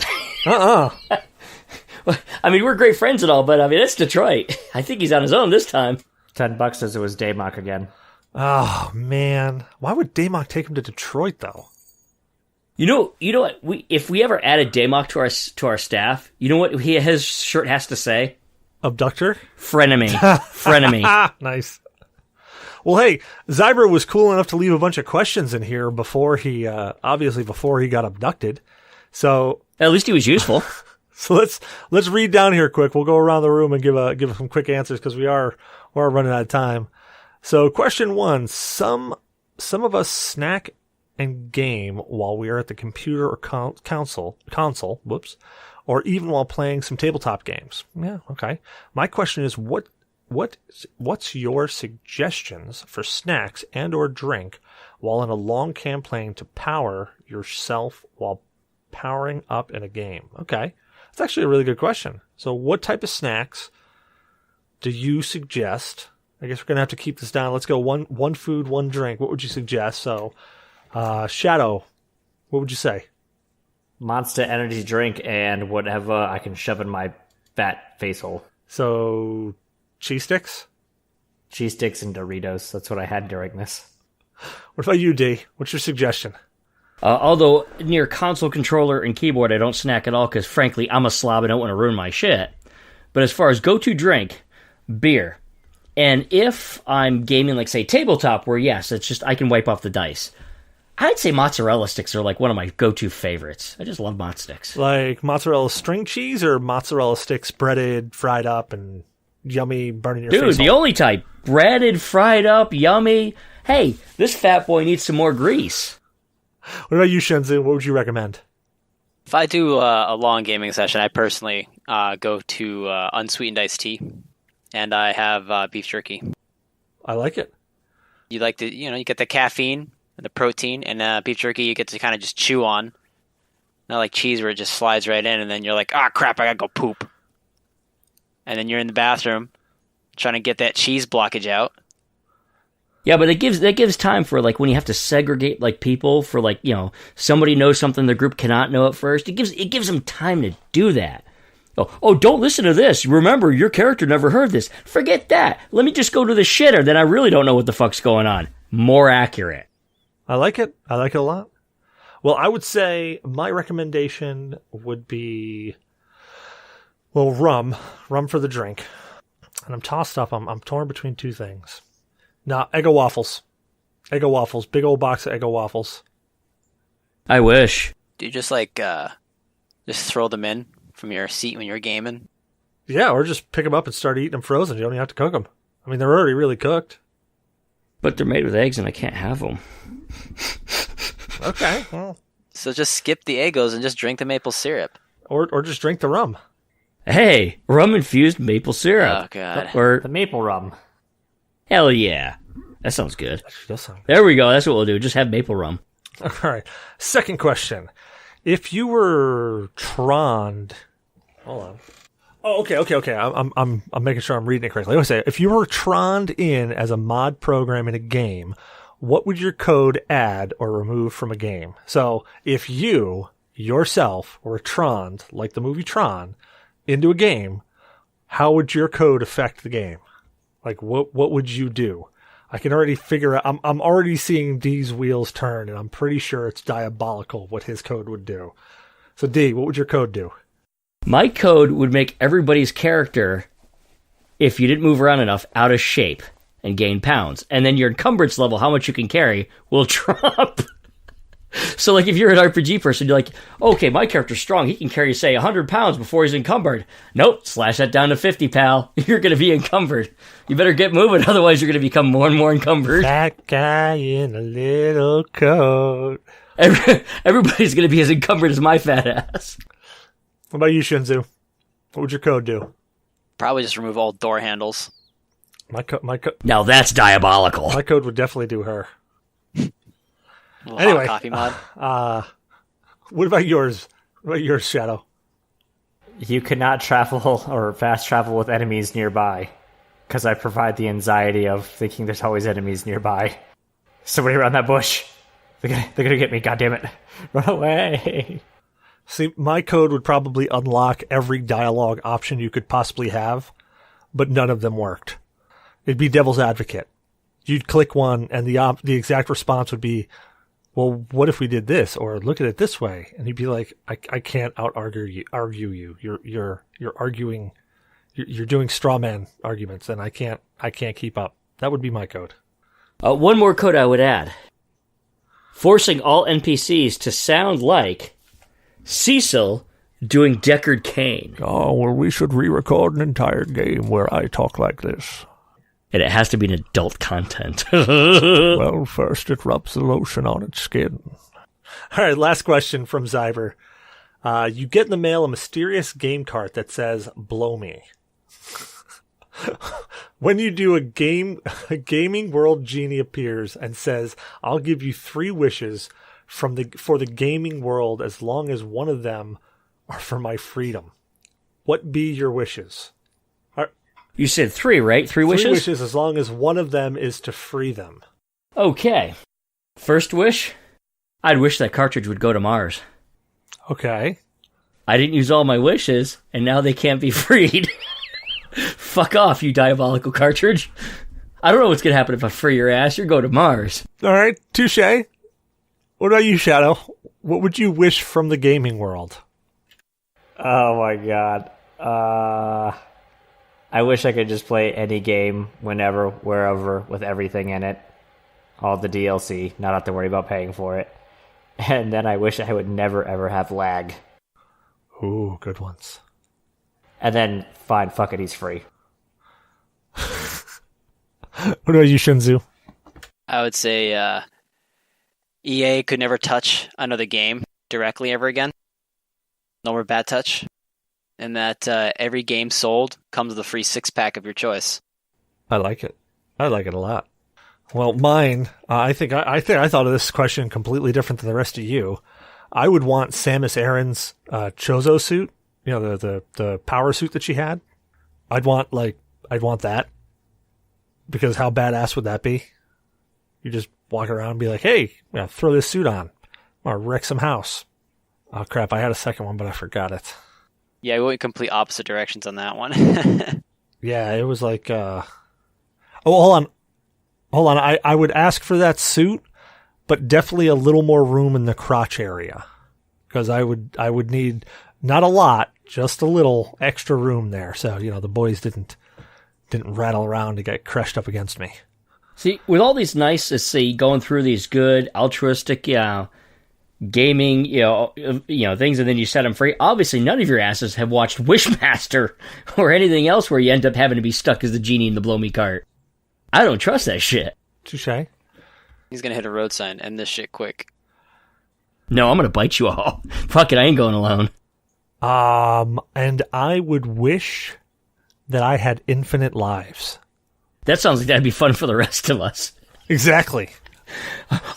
I mean, we're great friends and all, but I mean, it's Detroit. I think he's on his own this time. $10 says it was Daymok again. Oh, man. Why would Daymok take him to Detroit, though? You know what? If we ever added Daymok to our staff, you know what his shirt has to say? Abductor? Frenemy. Frenemy. Nice. Well, hey, Zyber was cool enough to leave a bunch of questions in here before he got abducted. So at least he was useful. So let's read down here quick. We'll go around the room and give some quick answers because we're running out of time. So question 1: some of us snack and game while we are at the computer or console. Whoops. Or even while playing some tabletop games. Yeah, okay. My question is, what's your suggestions for snacks and or drink while in a long campaign to power yourself while powering up in a game? Okay, that's actually a really good question. So what type of snacks do you suggest? I guess we're going to have to keep this down. Let's go one food, one drink. What would you suggest? So, Shadow, what would you say? Monster energy drink and whatever I can shove in my fat face hole. So, cheese sticks? Cheese sticks and Doritos. That's what I had during this. What about you, D? What's your suggestion? Although near console controller and keyboard, I don't snack at all because, frankly, I'm a slob and don't want to ruin my shit. But as far as go-to drink, beer. And if I'm gaming, like, say, tabletop, where, yes, it's just I can wipe off the dice. I'd say mozzarella sticks are like one of my go-to favorites. I just love mozz sticks. Like mozzarella string cheese or mozzarella sticks breaded, fried up, and yummy, burning your face? Dude, the only type. Breaded, fried up, yummy. Hey, this fat boy needs some more grease. What about you, Shinzu? What would you recommend? If I do a long gaming session, I personally go to unsweetened iced tea, and I have beef jerky. I like it. You like the, you get the caffeine and the protein, and beef jerky you get to kind of just chew on. Not like cheese where it just slides right in, and then you're like, crap, I gotta go poop. And then you're in the bathroom trying to get that cheese blockage out. Yeah, but that gives time for, like, when you have to segregate, like, people for, like, somebody knows something the group cannot know at first. It gives them time to do that. Oh, don't listen to this. Remember, your character never heard this. Forget that. Let me just go to the shitter, then I really don't know what the fuck's going on. More accurate. I like it. I like it a lot. Well, I would say my recommendation would be, rum for the drink. And I'm tossed up. I'm torn between two things. Now, Eggo waffles. Eggo waffles. Big old box of Eggo waffles. I wish. Do you just just throw them in from your seat when you're gaming? Yeah, or just pick them up and start eating them frozen. You don't even have to cook them. I mean, they're already really cooked. But they're made with eggs and I can't have them. Okay, well. So just skip the Eggos and just drink the maple syrup. Or just drink the rum. Hey, rum-infused maple syrup. Oh, God. Or The maple rum. hell yeah. That sounds good. That does sound good. There we go. That's what we'll do. Just have maple rum. All right. Second question. If you were Troned, hold on. Oh, okay. I'm making sure I'm reading it correctly. Let me say, if you were Troned in as a mod program in a game, what would your code add or remove from a game? So if you yourself were Troned, like the movie Tron, into a game, how would your code affect the game? Like, what would you do? I can already figure out. I'm already seeing D's wheels turn, and I'm pretty sure it's diabolical what his code would do. So D, what would your code do? My code would make everybody's character, if you didn't move around enough, out of shape and gain pounds. And then your encumbrance level, how much you can carry, will drop. So, like, if you're an RPG person, you're like, okay, my character's strong. He can carry, say, 100 pounds before he's encumbered. Nope, slash that down to 50, pal. You're going to be encumbered. You better get moving, otherwise you're going to become more and more encumbered. That guy in a little coat. Everybody's going to be as encumbered as my fat ass. What about you, Shinzu? What would your code do? Probably just remove all door handles. Now that's diabolical. My code would definitely do her. Anyway, coffee mod. What about yours? What about yours, Shadow? You cannot travel or fast travel with enemies nearby, because I provide the anxiety of thinking there's always enemies nearby. Somebody around that bush. They're gonna get me. God damn it! Run away. See, my code would probably unlock every dialogue option you could possibly have, but none of them worked. It'd be devil's advocate. You'd click one, and the exact response would be, well, what if we did this, or look at it this way? And you'd be like, I can't argue you. You're arguing, you're doing straw man arguments, and I can't keep up. That would be my code. One more code I would add: forcing all NPCs to sound like Cecil doing Deckard Cain. Oh, well, we should re-record an entire game where I talk like this. And it has to be an adult content. Well, first it rubs the lotion on its skin. All right, last question from Zyber. You get in the mail a mysterious game cart that says, "Blow me." When you do a gaming world genie appears and says, "I'll give you 3 wishes for the gaming world as long as one of them are for my freedom." What be your wishes? You said 3, right? 3 wishes? 3 wishes as long as one of them is to free them. Okay. First wish, I'd wish that cartridge would go to Mars. Okay. I didn't use all my wishes, and now they can't be freed. Fuck off, you diabolical cartridge. I don't know what's going to happen if I free your ass. You're going to Mars. All right, touche. What about you, Shadow? What would you wish from the gaming world? Oh my god. I wish I could just play any game, whenever, wherever, with everything in it. All the DLC, not have to worry about paying for it. And then I wish I would never ever have lag. Ooh, good ones. And then, fine, fuck it, he's free. What about you, Shinzu? I would say EA could never touch another game directly ever again. No more bad touch. And that every game sold comes with a free 6-pack of your choice. I like it. I like it a lot. Well, mine, I think I thought of this question completely different than the rest of you. I would want Samus Aran's Chozo suit, you know, the power suit that she had. I'd want that. Because how badass would that be? You just walk around and be like, hey, throw this suit on. Or wreck some house. Oh crap, I had a second one, but I forgot it. Yeah, we went complete opposite directions on that one. Yeah, it was like, oh, hold on. I would ask for that suit, but definitely a little more room in the crotch area. Because I would need, not a lot, just a little extra room there. So, you know, the boys didn't rattle around to get crushed up against me. See, with all these nice, let's see, going through these good, altruistic, gaming, things, and then you set them free. Obviously, none of your asses have watched Wishmaster or anything else where you end up having to be stuck as the genie in the blow me cart. I don't trust that shit. Touche. He's gonna hit a road sign, end this shit quick. No, I'm gonna bite you all. Fuck it, I ain't going alone. And I would wish that I had infinite lives. That sounds like that'd be fun for the rest of us. Exactly.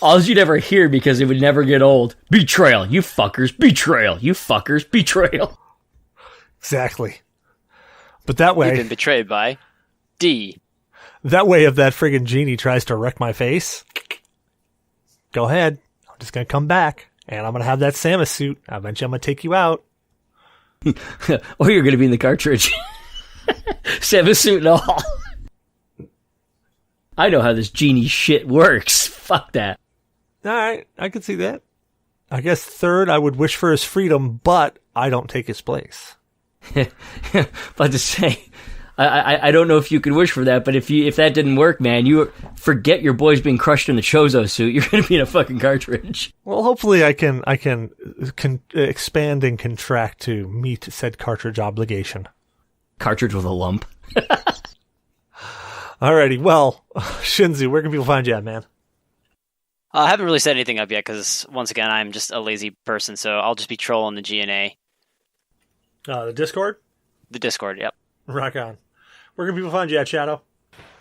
All you'd ever hear, because it would never get old. Betrayal, you fuckers. Betrayal, you fuckers. Betrayal. Exactly. But that way... You've been betrayed by D. That way, if that friggin' genie tries to wreck my face, go ahead. I'm just going to come back, and I'm going to have that Samus suit. Eventually, I'm going to take you out. Or you're going to be in the cartridge. Samus suit and all. I know how this genie shit works. Fuck that. All right, I can see that. I guess third, I would wish for his freedom, but I don't take his place. But to say, I don't know if you could wish for that, but if that didn't work, man, you forget your boy's being crushed in the Chozo suit. You're going to be in a fucking cartridge. Well, hopefully I can expand and contract to meet said cartridge obligation. Cartridge with a lump. Alrighty, well, Shinzu, where can people find you at, man? I haven't really set anything up yet because, once again, I'm just a lazy person, so I'll just be trolling the G.N.A. The Discord? The Discord, yep. Rock on. Where can people find you at, Shadow?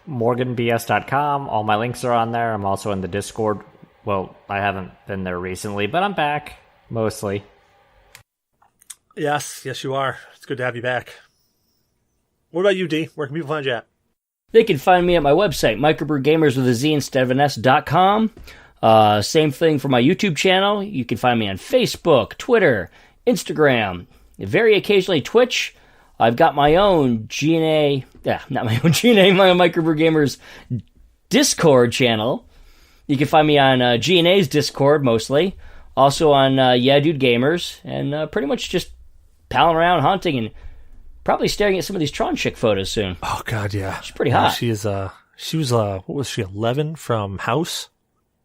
MorganBS.com. All my links are on there. I'm also in the Discord. Well, I haven't been there recently, but I'm back, mostly. Yes, you are. It's good to have you back. What about you, D? Where can people find you at? They can find me at my website, microbrewgamers with a Z instead of an S.com. Same thing for my YouTube channel. You can find me on Facebook, Twitter, Instagram, very occasionally Twitch. I've got my own G.N.A. Not my own G.N.A., my own Microbrew Gamers Discord channel. You can find me on G.N.A.'s Discord mostly. Also on Yeah Dude Gamers. And pretty much just palling around, hunting, and probably staring at some of these Tron chick photos soon. Oh, God, yeah. She's pretty hot. She was, what was she, 11 from House?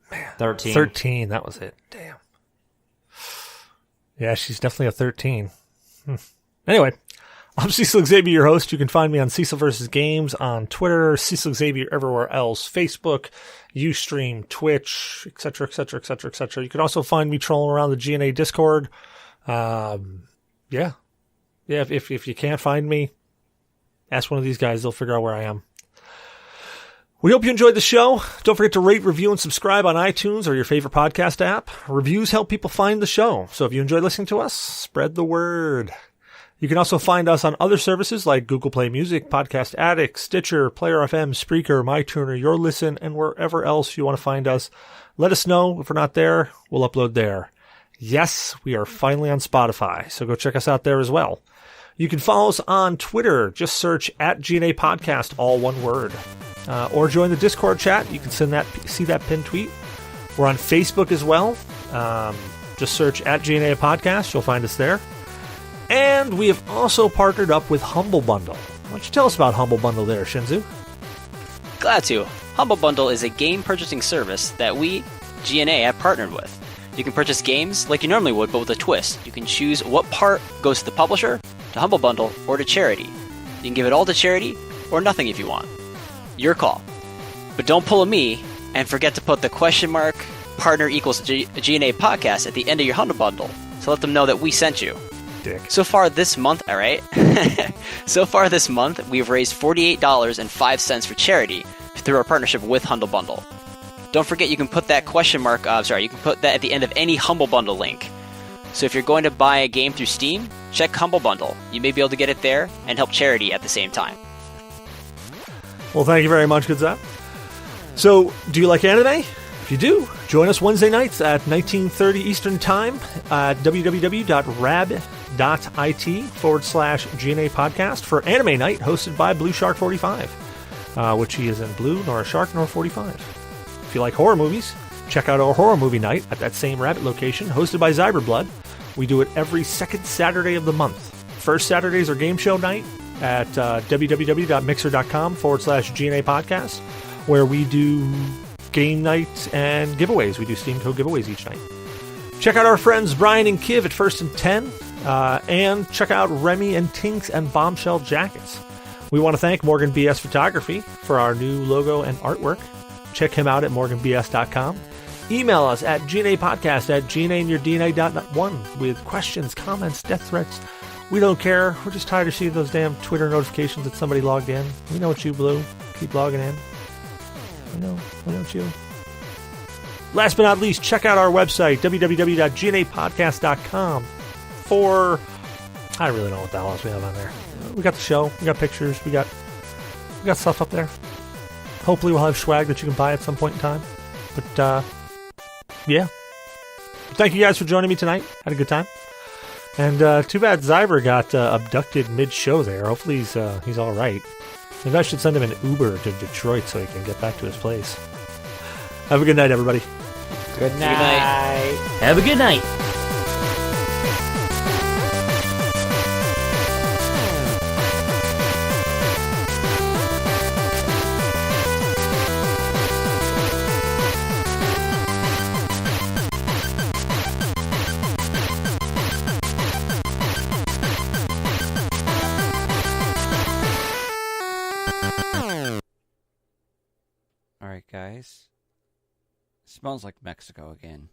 Man, 13. 13, that was it. Damn. Yeah, she's definitely a 13. Anyway, I'm Cecil Xavier, your host. You can find me on Cecil vs. Games on Twitter, Cecil Xavier everywhere else, Facebook, Ustream, Twitch, etc., etc., etc., etc. You can also find me trolling around the G.N.A. Discord. Yeah, if you can't find me, ask one of these guys. They'll figure out where I am. We hope you enjoyed the show. Don't forget to rate, review, and subscribe on iTunes or your favorite podcast app. Reviews help people find the show. So if you enjoy listening to us, spread the word. You can also find us on other services like Google Play Music, Podcast Addict, Stitcher, Player FM, Spreaker, MyTuner, Your Listen, and wherever else you want to find us. Let us know. If we're not there, we'll upload there. Yes, we are finally on Spotify, so go check us out there as well. You can follow us on Twitter. Just search @G.N.A. Podcast, all one word. Or join the Discord chat. You can see that pinned tweet. We're on Facebook as well. Just search @G.N.A. Podcast. You'll find us there. And we have also partnered up with Humble Bundle. Why don't you tell us about Humble Bundle there, Shinzu? Glad to. Humble Bundle is a game purchasing service that we, G.N.A., have partnered with. You can purchase games like you normally would, but with a twist. You can choose what part goes to the publisher, to Humble Bundle, or to charity. You can give it all to charity, or nothing if you want. Your call. But don't pull a me, and forget to put the question mark partner equals G.N.A. podcast at the end of your Humble Bundle, to let them know that we sent you. Dick. So far this month, alright? So far this month, we've raised $48.05 for charity through our partnership with Humble Bundle. Don't forget you can put that question mark, you can put that at the end of any Humble Bundle link. So if you're going to buy a game through Steam, check Humble Bundle. You may be able to get it there and help charity at the same time. Well, thank you very much, good Zap. So, do you like anime? If you do, join us Wednesday nights at 19:30 Eastern Time at www.rab.it/G.N.A. podcast for Anime Night hosted by Blue Shark 45, which he is in blue, nor a shark, nor 45. If you like horror movies, check out our horror movie night at that same Rabbit location hosted by Zyber. We do it every second Saturday of the month. First Saturdays are game show night at www.mixer.com/G.N.A. podcast, where we do game night and giveaways. We do Steam Code giveaways each night. Check out our friends Brian and Kiv at First and 10, and check out Remy and Tinks and Bombshell Jackets. We want to thank Morgan BS Photography for our new logo and artwork. Check him out at morganbs.com. Email us at GNApodcast@GNAandyourdNA.1 with questions, comments, death threats. We don't care. We're just tired of seeing those damn Twitter notifications that somebody logged in. We know it's you, Blue. Keep logging in. We know it's you. Last but not least, check out our website, www.gnapodcast.com for... I really don't know what the hell else we have on there. We got the show, we got pictures, we got stuff up there. Hopefully we'll have swag that you can buy at some point in time. But, yeah. Thank you guys for joining me tonight. Had a good time. And too bad Zyber got abducted mid-show there. Hopefully he's all right. Maybe I should send him an Uber to Detroit so he can get back to his place. Have a good night, everybody. Good night. Have a good night. All right, guys. Smells like Mexico again.